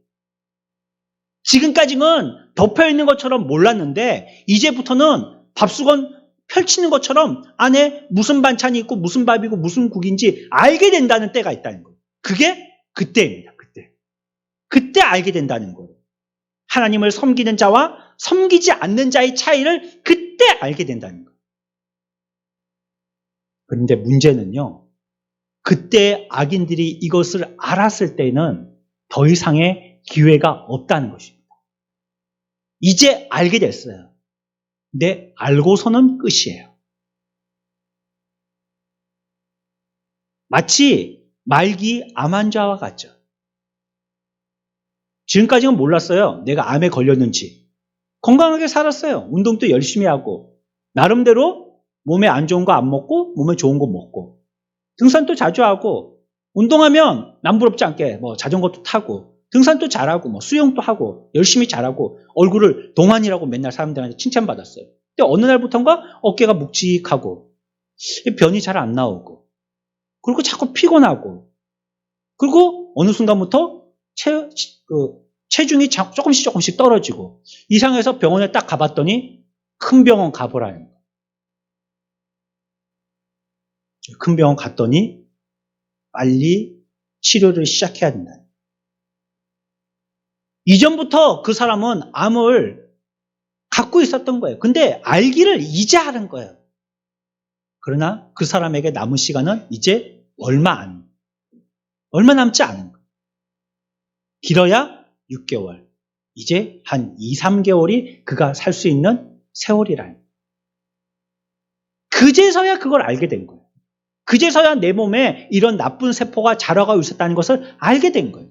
지금까지는 덮여있는 것처럼 몰랐는데 이제부터는 밥수건 펼치는 것처럼 안에 무슨 반찬이 있고 무슨 밥이고 무슨 국인지 알게 된다는 때가 있다는 거예요. 그게 그때입니다. 그때 알게 된다는 거예요. 하나님을 섬기는 자와 섬기지 않는 자의 차이를 그때 알게 된다는 거예요. 그런데 문제는요, 그때 악인들이 이것을 알았을 때는 더 이상의 기회가 없다는 것입니다. 이제 알게 됐어요. 근데 알고서는 끝이에요. 마치 말기 암 환자와 같죠. 지금까지는 몰랐어요. 내가 암에 걸렸는지. 건강하게 살았어요. 운동도 열심히 하고 나름대로 몸에 안 좋은 거 안 먹고 몸에 좋은 거 먹고 등산도 자주 하고 운동하면 남부럽지 않게 뭐 자전거도 타고 등산도 잘하고 수영도 하고 열심히 잘하고 얼굴을 동안이라고 맨날 사람들한테 칭찬받았어요. 근데 어느 날부터인가 어깨가 묵직하고 변이 잘 안 나오고 그리고 자꾸 피곤하고 그리고 어느 순간부터 체중이 조금씩 떨어지고 이상해서 병원에 딱 가봤더니 큰 병원 가보라는 거예요. 큰 병원 갔더니 빨리 치료를 시작해야 된다. 이전부터 그 사람은 암을 갖고 있었던 거예요. 근데 알기를 이제 하는 거예요. 그러나 그 사람에게 남은 시간은 이제 얼마 남지 않은 거예요. 길어야 6개월. 이제 한 2, 3개월이 그가 살 수 있는 세월이라는 거예요. 그제서야 그걸 알게 된 거예요. 그제서야 내 몸에 이런 나쁜 세포가 자라가고 있었다는 것을 알게 된 거예요.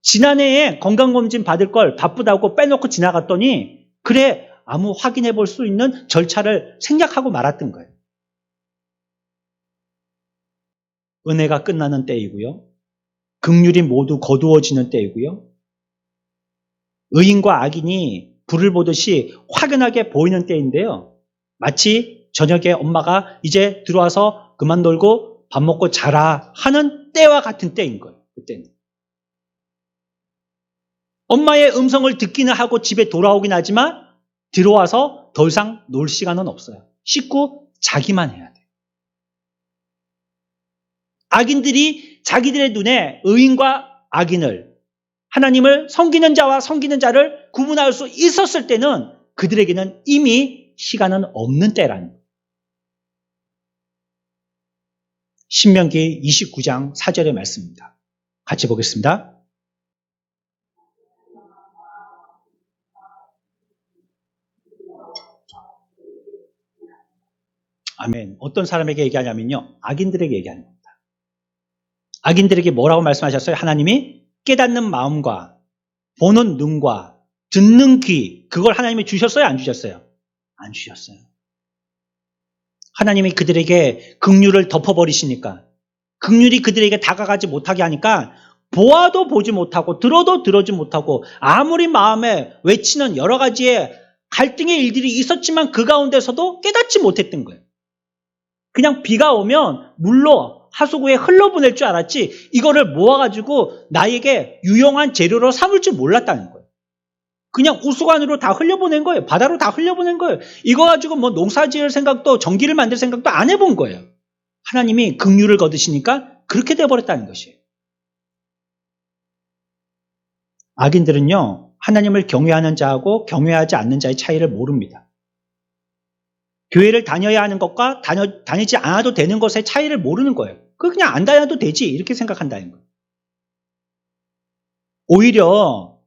지난해에 건강검진 받을 걸 바쁘다고 빼놓고 지나갔더니 그래 아무 확인해 볼 수 있는 절차를 생략하고 말았던 거예요. 은혜가 끝나는 때이고요. 긍휼이 모두 거두어지는 때이고요. 의인과 악인이 불을 보듯이 확연하게 보이는 때인데요. 마치 저녁에 엄마가 이제 들어와서 그만 놀고 밥 먹고 자라 하는 때와 같은 때인 거예요. 그때는. 엄마의 음성을 듣기는 하고 집에 돌아오긴 하지만 들어와서 더 이상 놀 시간은 없어요. 씻고 자기만 해야 돼요. 악인들이 자기들의 눈에 의인과 악인을 하나님을 섬기는 자와 섬기는 자를 구분할 수 있었을 때는 그들에게는 이미 시간은 없는 때라는 거예요. 신명기 29장 4절의 말씀입니다. 같이 보겠습니다. 아멘. 어떤 사람에게 얘기하냐면요. 악인들에게 얘기하는 겁니다. 악인들에게 뭐라고 말씀하셨어요? 하나님이 깨닫는 마음과 보는 눈과 듣는 귀, 그걸 하나님이 주셨어요? 안 주셨어요? 안 주셨어요. 하나님이 그들에게 긍휼을 덮어버리시니까, 긍휼이 그들에게 다가가지 못하게 하니까 보아도 보지 못하고 들어도 들어지 못하고 아무리 마음에 외치는 여러 가지의 갈등의 일들이 있었지만 그 가운데서도 깨닫지 못했던 거예요. 그냥 비가 오면 물로 하수구에 흘러보낼 줄 알았지 이거를 모아가지고 나에게 유용한 재료로 삼을 줄 몰랐다는 거예요. 그냥 우수관으로 다 흘려보낸 거예요. 바다로 다 흘려보낸 거예요. 이거 가지고 뭐 농사 지을 생각도 전기를 만들 생각도 안 해본 거예요. 하나님이 긍휼을 거두시니까 그렇게 돼버렸다는 것이에요. 악인들은요, 하나님을 경외하는 자하고 경외하지 않는 자의 차이를 모릅니다. 교회를 다녀야 하는 것과 다니지 않아도 되는 것의 차이를 모르는 거예요. 그냥 안 다녀도 되지 이렇게 생각한다는 거예요. 오히려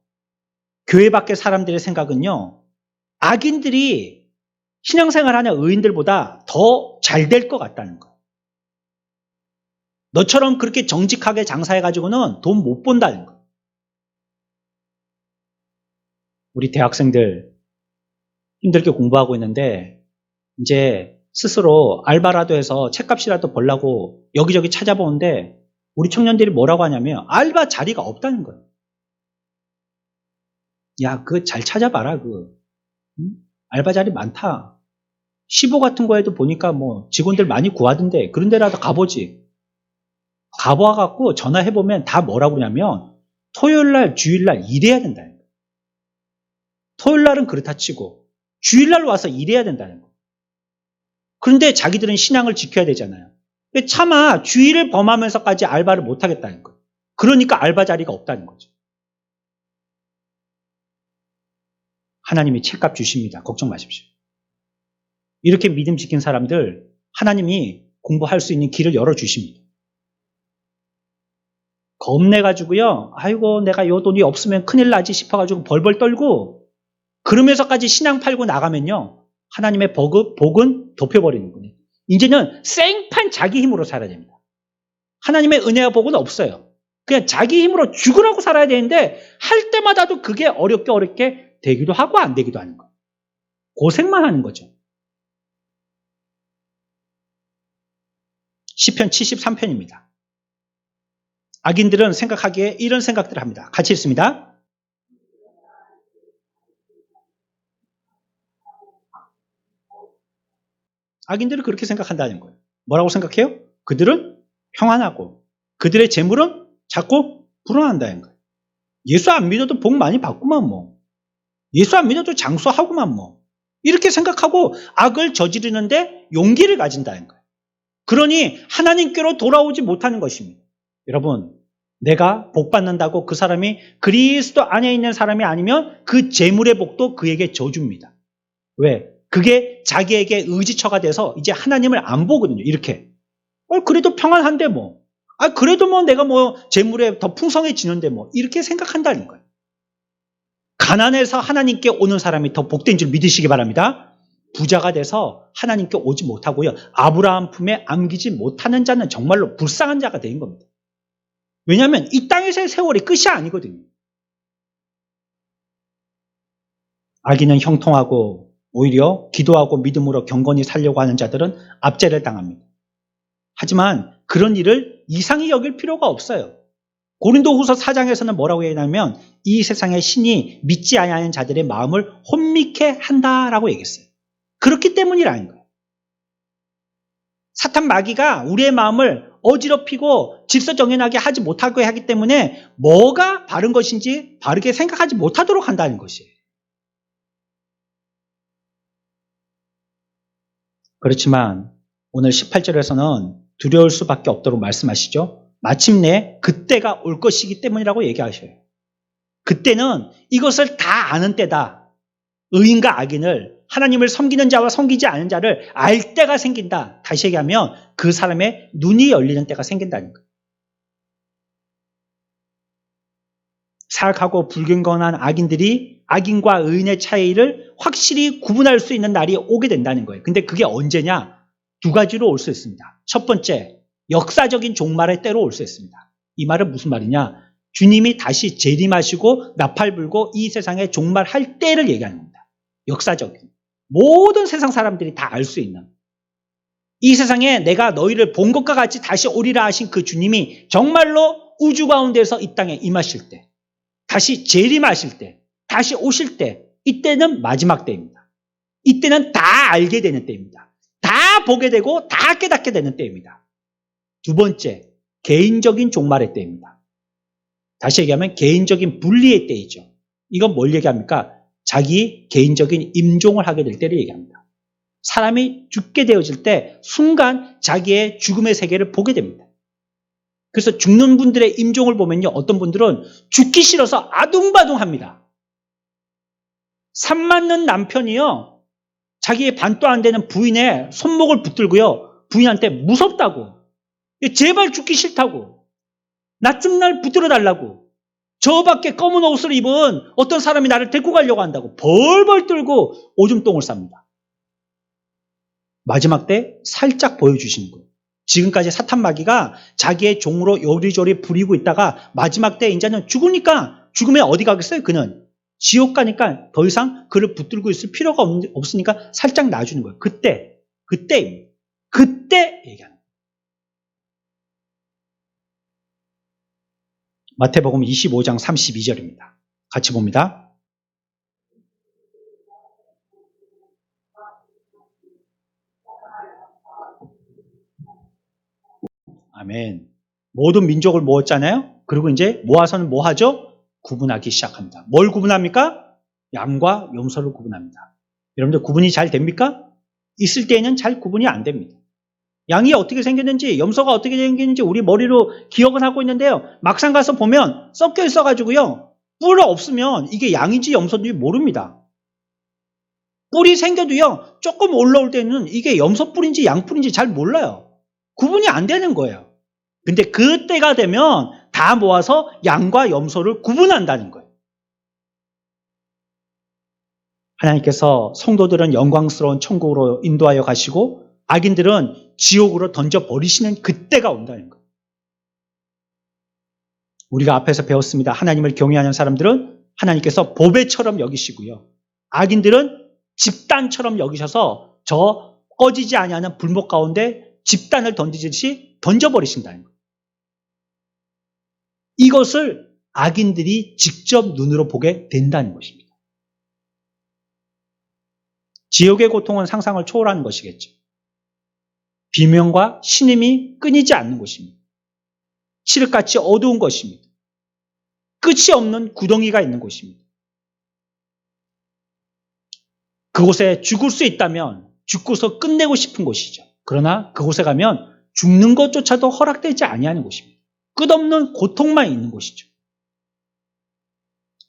교회 밖의 사람들의 생각은요, 악인들이 신앙생활하는 의인들보다 더 잘 될 것 같다는 거예요. 너처럼 그렇게 정직하게 장사해가지고는 돈 못 번다는 거예요. 우리 대학생들 힘들게 공부하고 있는데 이제 스스로 알바라도 해서 책값이라도 벌라고 여기저기 찾아보는데 우리 청년들이 뭐라고 하냐면 알바 자리가 없다는 거예요. 야, 그거 잘 찾아봐라. 알바 자리 많다. 시보 같은 거에도 보니까 뭐 직원들 많이 구하던데 그런 데라도 가보지. 가봐갖고 전화해보면 다 뭐라고 그러냐면 토요일날 주일날 일해야 된다는 거예요. 토요일날은 그렇다 치고 주일날 와서 일해야 된다는 거예요. 그런데 자기들은 신앙을 지켜야 되잖아요. 차마 주의를 범하면서까지 알바를 못하겠다는 거예요. 그러니까 알바 자리가 없다는 거죠. 하나님이 책값 주십니다. 걱정 마십시오. 이렇게 믿음 지킨 사람들 하나님이 공부할 수 있는 길을 열어주십니다. 겁내가지고요. 아이고 내가 요 돈이 없으면 큰일 나지 싶어가지고 벌벌 떨고 그러면서까지 신앙 팔고 나가면요. 하나님의 복은 덮여버리는 거예요. 이제는 생판 자기 힘으로 살아야 됩니다. 하나님의 은혜와 복은 없어요. 그냥 자기 힘으로 죽으라고 살아야 되는데 할 때마다도 그게 어렵게 되기도 하고 안 되기도 하는 거예요. 고생만 하는 거죠. 시편 73편입니다. 악인들은 생각하기에 이런 생각들을 합니다. 같이 읽습니다. 악인들은 그렇게 생각한다는 거예요. 뭐라고 생각해요? 그들은 평안하고 그들의 재물은 자꾸 불어난다는 거예요. 예수 안 믿어도 복 많이 받구만 뭐. 예수 안 믿어도 장수하구만 뭐. 이렇게 생각하고 악을 저지르는데 용기를 가진다는 거예요. 그러니 하나님께로 돌아오지 못하는 것입니다. 여러분, 내가 복 받는다고 그 사람이 그리스도 안에 있는 사람이 아니면 그 재물의 복도 그에게 저주입니다. 왜? 그게 자기에게 의지처가 돼서 이제 하나님을 안 보거든요. 이렇게. 그래도 평안한데 뭐. 그래도 뭐 내가 뭐 재물에 더 풍성해지는데 뭐. 이렇게 생각한다는 거예요. 가난해서 하나님께 오는 사람이 더 복된 줄 믿으시기 바랍니다. 부자가 돼서 하나님께 오지 못하고요. 아브라함 품에 안기지 못하는 자는 정말로 불쌍한 자가 된 겁니다. 왜냐하면 이 땅에서의 세월이 끝이 아니거든요. 악인은 형통하고 오히려 기도하고 믿음으로 경건히 살려고 하는 자들은 압제를 당합니다. 하지만 그런 일을 이상히 여길 필요가 없어요. 고린도후서 4장에서는 뭐라고 얘기하냐면 이 세상의 신이 믿지 아니하는 자들의 마음을 혼미케 한다라고 얘기했어요. 그렇기 때문이라는 거예요. 사탄 마귀가 우리의 마음을 어지럽히고 질서정연하게 하지 못하게 하기 때문에 뭐가 바른 것인지 바르게 생각하지 못하도록 한다는 것이에요. 그렇지만 오늘 18절에서는 두려울 수밖에 없도록 말씀하시죠. 마침내 그때가 올 것이기 때문이라고 얘기하셔요. 그때는 이것을 다 아는 때다. 의인과 악인을 하나님을 섬기는 자와 섬기지 않은 자를 알 때가 생긴다. 다시 얘기하면 그 사람의 눈이 열리는 때가 생긴다는 거예요. 사악하고 불경건한 악인들이 악인과 의인의 차이를 확실히 구분할 수 있는 날이 오게 된다는 거예요. 근데 그게 언제냐? 두 가지로 올 수 있습니다. 첫 번째, 역사적인 종말의 때로 올 수 있습니다. 이 말은 무슨 말이냐? 주님이 다시 재림하시고 나팔 불고 이 세상에 종말할 때를 얘기하는 겁니다. 역사적인. 모든 세상 사람들이 다 알 수 있는. 이 세상에 내가 너희를 본 것과 같이 다시 오리라 하신 그 주님이 정말로 우주 가운데서 이 땅에 임하실 때, 다시 재림하실 때, 다시 오실 때, 이때는 마지막 때입니다. 이때는 다 알게 되는 때입니다. 다 보게 되고 다 깨닫게 되는 때입니다. 두 번째, 개인적인 종말의 때입니다. 다시 얘기하면 개인적인 분리의 때이죠. 이건 뭘 얘기합니까? 자기 개인적인 임종을 하게 될 때를 얘기합니다. 사람이 죽게 되어질 때 순간 자기의 죽음의 세계를 보게 됩니다. 그래서 죽는 분들의 임종을 보면요. 어떤 분들은 죽기 싫어서 아둥바둥합니다. 산 맞는 남편이요. 자기의 반도 안 되는 부인의 손목을 붙들고요. 부인한테 무섭다고. 제발 죽기 싫다고. 나 좀 날 붙들어 달라고. 저밖에 검은 옷을 입은 어떤 사람이 나를 데리고 가려고 한다고 벌벌 떨고 오줌똥을 쌉니다. 마지막 때 살짝 보여주시는 거예요. 지금까지 사탄 마귀가 자기의 종으로 요리조리 부리고 있다가 마지막 때 이제는 죽으니까 죽으면 어디 가겠어요? 그는 지옥 가니까 더 이상 그를 붙들고 있을 필요가 없으니까 살짝 놔주는 거예요. 그때 얘기하는 거예요. 마태복음 25장 32절입니다. 같이 봅니다. 아멘. 모든 민족을 모았잖아요. 그리고 이제 모아서는 뭐 하죠? 구분하기 시작합니다. 뭘 구분합니까? 양과 염소를 구분합니다. 여러분들 구분이 잘 됩니까? 있을 때에는 잘 구분이 안 됩니다. 양이 어떻게 생겼는지, 염소가 어떻게 생겼는지 우리 머리로 기억은 하고 있는데요. 막상 가서 보면 섞여 있어가지고요. 뿔 없으면 이게 양인지 염소인지 모릅니다. 뿔이 생겨도요. 조금 올라올 때는 이게 염소 뿔인지 양 뿔인지 잘 몰라요. 구분이 안 되는 거예요. 근데 그때가 되면 다 모아서 양과 염소를 구분한다는 거예요. 하나님께서 성도들은 영광스러운 천국으로 인도하여 가시고 악인들은 지옥으로 던져버리시는 그때가 온다는 거예요. 우리가 앞에서 배웠습니다. 하나님을 경외하는 사람들은 하나님께서 보배처럼 여기시고요. 악인들은 집단처럼 여기셔서 저 꺼지지 아니하는 불목 가운데 집단을 던지듯이 던져버리신다는 거예요. 이것을 악인들이 직접 눈으로 보게 된다는 것입니다. 지옥의 고통은 상상을 초월하는 것이겠죠. 비명과 신음이 끊이지 않는 것입니다. 칠흑같이 어두운 것입니다. 끝이 없는 구덩이가 있는 곳입니다. 그곳에 죽을 수 있다면 죽고서 끝내고 싶은 곳이죠. 그러나 그곳에 가면 죽는 것조차도 허락되지 아니하는 곳입니다. 끝없는 고통만 있는 곳이죠.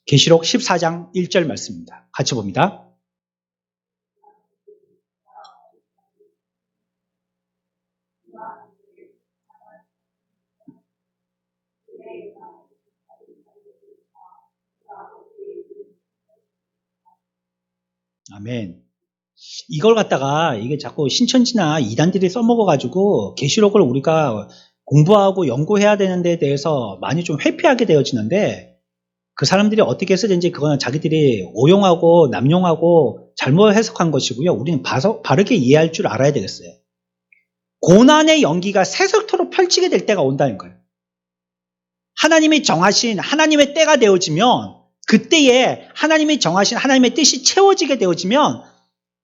계시록 14장 1절 말씀입니다. 같이 봅니다. 아멘. 이걸 갖다가 이게 자꾸 신천지나 이단들이 써먹어가지고 계시록을 우리가 공부하고 연구해야 되는 데에 대해서 많이 좀 회피하게 되어지는데 그 사람들이 어떻게 쓰든지 그거는 자기들이 오용하고 남용하고 잘못 해석한 것이고요. 우리는 바르게 이해할 줄 알아야 되겠어요. 고난의 연기가 세속토록 펼치게 될 때가 온다는 거예요. 하나님이 정하신 하나님의 때가 되어지면 그때에 하나님이 정하신 하나님의 뜻이 채워지게 되어지면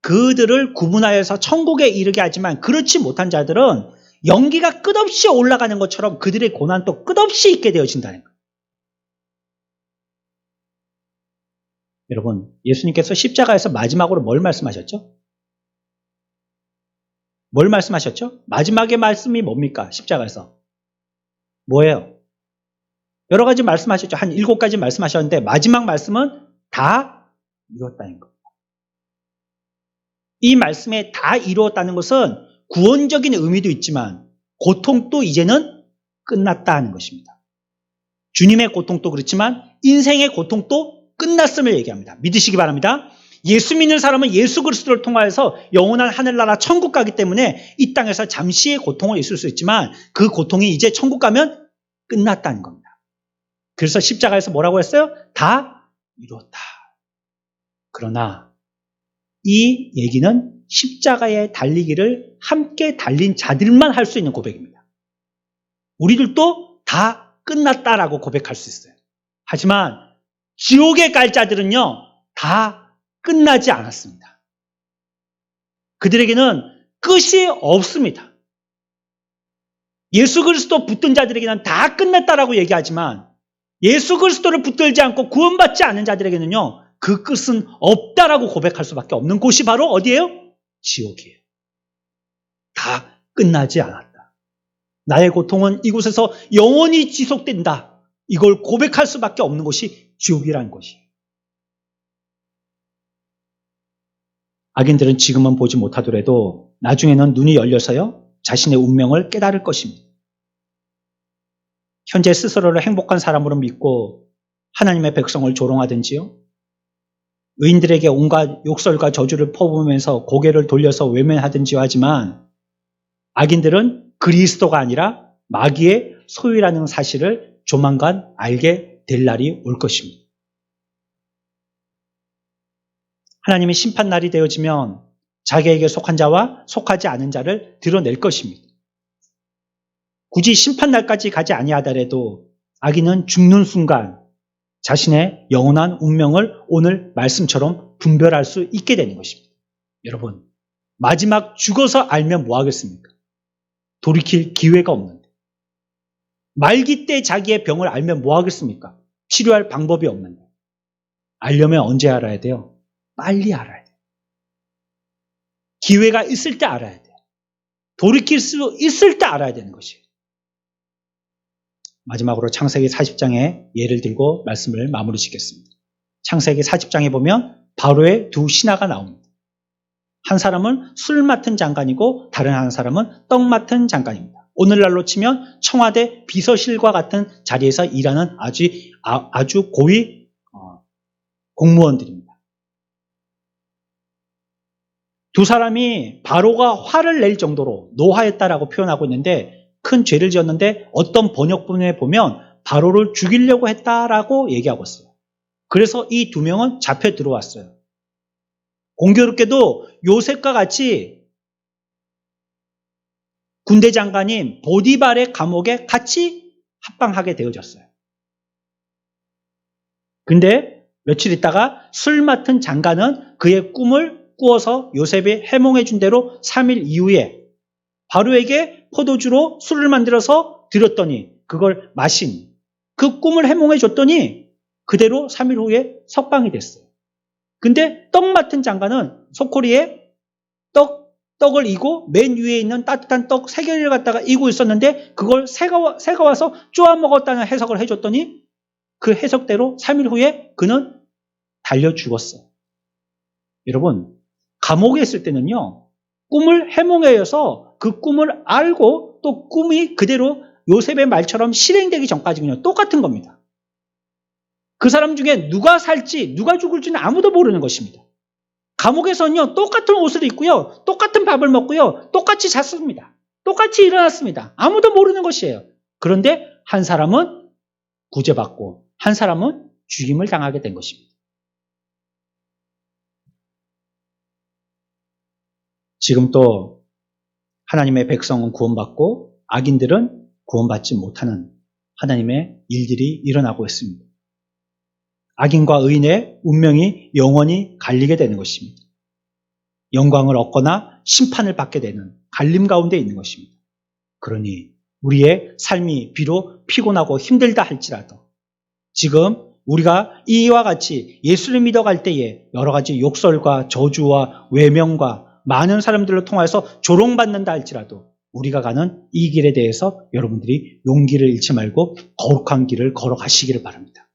그들을 구분하여서 천국에 이르게 하지만 그렇지 못한 자들은 연기가 끝없이 올라가는 것처럼 그들의 고난도 끝없이 있게 되어진다는 거예요. 여러분, 예수님께서 십자가에서 마지막으로 뭘 말씀하셨죠? 뭘 말씀하셨죠? 마지막의 말씀이 뭡니까? 십자가에서. 뭐예요? 여러 가지 말씀하셨죠. 한 7가지 말씀하셨는데 마지막 말씀은 다 이루었다는 겁니다. 이 말씀에 다 이루었다는 것은 구원적인 의미도 있지만 고통도 이제는 끝났다 는 것입니다. 주님의 고통도 그렇지만 인생의 고통도 끝났음을 얘기합니다. 믿으시기 바랍니다. 예수 믿는 사람은 예수 그리스도를 통하여서 영원한 하늘나라 천국 가기 때문에 이 땅에서 잠시의 고통을 있을 수 있지만 그 고통이 이제 천국 가면 끝났다는 겁니다. 그래서 십자가에서 뭐라고 했어요? 다 이루었다. 그러나 이 얘기는 십자가에 달리기를 함께 달린 자들만 할 수 있는 고백입니다. 우리들도 다 끝났다라고 고백할 수 있어요. 하지만 지옥에 갈 자들은요, 다 끝나지 않았습니다. 그들에게는 끝이 없습니다. 예수 그리스도 붙든 자들에게는 다 끝났다라고 얘기하지만 예수 그리스도를 붙들지 않고 구원받지 않은 자들에게는요, 그 끝은 없다라고 고백할 수밖에 없는 곳이 바로 어디예요? 지옥이에요. 다 끝나지 않았다. 나의 고통은 이곳에서 영원히 지속된다. 이걸 고백할 수밖에 없는 곳이 지옥이라는 것이에요. 악인들은 지금은 보지 못하더라도 나중에는 눈이 열려서요, 자신의 운명을 깨달을 것입니다. 현재 스스로를 행복한 사람으로 믿고 하나님의 백성을 조롱하든지요, 의인들에게 온갖 욕설과 저주를 퍼부으면서 고개를 돌려서 외면하든지 하지만 악인들은 그리스도가 아니라 마귀의 소유라는 사실을 조만간 알게 될 날이 올 것입니다. 하나님의 심판날이 되어지면 자기에게 속한 자와 속하지 않은 자를 드러낼 것입니다. 굳이 심판날까지 가지 아니하더라도 악인은 죽는 순간 자신의 영원한 운명을 오늘 말씀처럼 분별할 수 있게 되는 것입니다. 여러분, 마지막 죽어서 알면 뭐 하겠습니까? 돌이킬 기회가 없는데. 말기 때 자기의 병을 알면 뭐 하겠습니까? 치료할 방법이 없는데. 알려면 언제 알아야 돼요? 빨리 알아야 돼요. 기회가 있을 때 알아야 돼요. 돌이킬 수 있을 때 알아야 되는 것이에요. 마지막으로 창세기 40장의 예를 들고 말씀을 마무리 짓겠습니다. 창세기 40장에 보면 바로의 두 신하가 나옵니다. 한 사람은 술 맡은 장관이고 다른 한 사람은 떡 맡은 장관입니다. 오늘날로 치면 청와대 비서실과 같은 자리에서 일하는 아주 고위 공무원들입니다. 두 사람이 바로가 화를 낼 정도로 노하였다라고 표현하고 있는데 큰 죄를 지었는데 어떤 번역본에 보면 바로를 죽이려고 했다라고 얘기하고 있어요. 그래서 이 두 명은 잡혀 들어왔어요. 공교롭게도 요셉과 같이 군대 장관인 보디발의 감옥에 같이 합방하게 되어졌어요. 근데 며칠 있다가 술 맡은 장관은 그의 꿈을 꾸어서 요셉이 해몽해 준 대로 3일 이후에 바로에게 포도주로 술을 만들어서 드렸더니 그걸 마신 그 꿈을 해몽해 줬더니 그대로 3일 후에 석방이 됐어요. 근데 떡 맡은 장관은 소쿠리에 떡을 이고 맨 위에 있는 따뜻한 떡 3개를 갖다가 이고 있었는데 그걸 새가 와서 쪼아 먹었다는 해석을 해줬더니 그 해석대로 3일 후에 그는 달려 죽었어요. 여러분, 감옥에 있을 때는요, 꿈을 해몽해서 그 꿈을 알고 또 꿈이 그대로 요셉의 말처럼 실행되기 전까지는요, 똑같은 겁니다. 그 사람 중에 누가 살지, 누가 죽을지는 아무도 모르는 것입니다. 감옥에서는요, 똑같은 옷을 입고요, 똑같은 밥을 먹고요, 똑같이 잤습니다. 똑같이 일어났습니다. 아무도 모르는 것이에요. 그런데 한 사람은 구제받고, 한 사람은 죽임을 당하게 된 것입니다. 지금 또 하나님의 백성은 구원받고 악인들은 구원받지 못하는 하나님의 일들이 일어나고 있습니다. 악인과 의인의 운명이 영원히 갈리게 되는 것입니다. 영광을 얻거나 심판을 받게 되는 갈림 가운데 있는 것입니다. 그러니 우리의 삶이 비록 피곤하고 힘들다 할지라도 지금 우리가 이와 같이 예수를 믿어갈 때에 여러 가지 욕설과 저주와 외면과 많은 사람들을 통해서 조롱받는다 할지라도 우리가 가는 이 길에 대해서 여러분들이 용기를 잃지 말고 거룩한 길을 걸어가시기를 바랍니다.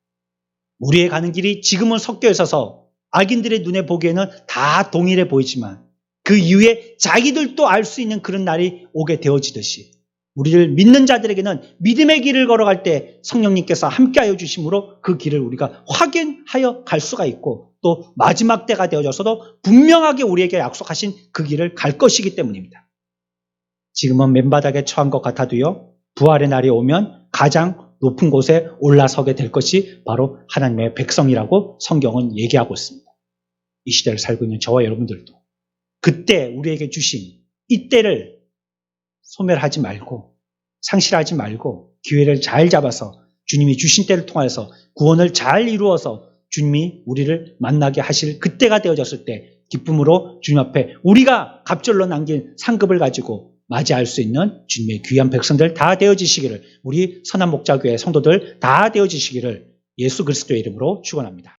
우리의 가는 길이 지금은 섞여 있어서 악인들의 눈에 보기에는 다 동일해 보이지만 그 이후에 자기들도 알 수 있는 그런 날이 오게 되어지듯이 우리를 믿는 자들에게는 믿음의 길을 걸어갈 때 성령님께서 함께하여 주심으로 그 길을 우리가 확인하여 갈 수가 있고 또 마지막 때가 되어져서도 분명하게 우리에게 약속하신 그 길을 갈 것이기 때문입니다. 지금은 맨바닥에 처한 것 같아도요, 부활의 날이 오면 가장 높은 곳에 올라서게 될 것이 바로 하나님의 백성이라고 성경은 얘기하고 있습니다. 이 시대를 살고 있는 저와 여러분들도 그때 우리에게 주신 이 때를 소멸하지 말고 상실하지 말고 기회를 잘 잡아서 주님이 주신 때를 통해서 구원을 잘 이루어서 주님이 우리를 만나게 하실 그때가 되어졌을 때 기쁨으로 주님 앞에 우리가 갑절로 남긴 상급을 가지고 맞이할 수 있는 주님의 귀한 백성들 다 되어지시기를, 우리 선한 목자교회 성도들 다 되어지시기를 예수 그리스도의 이름으로 축원합니다.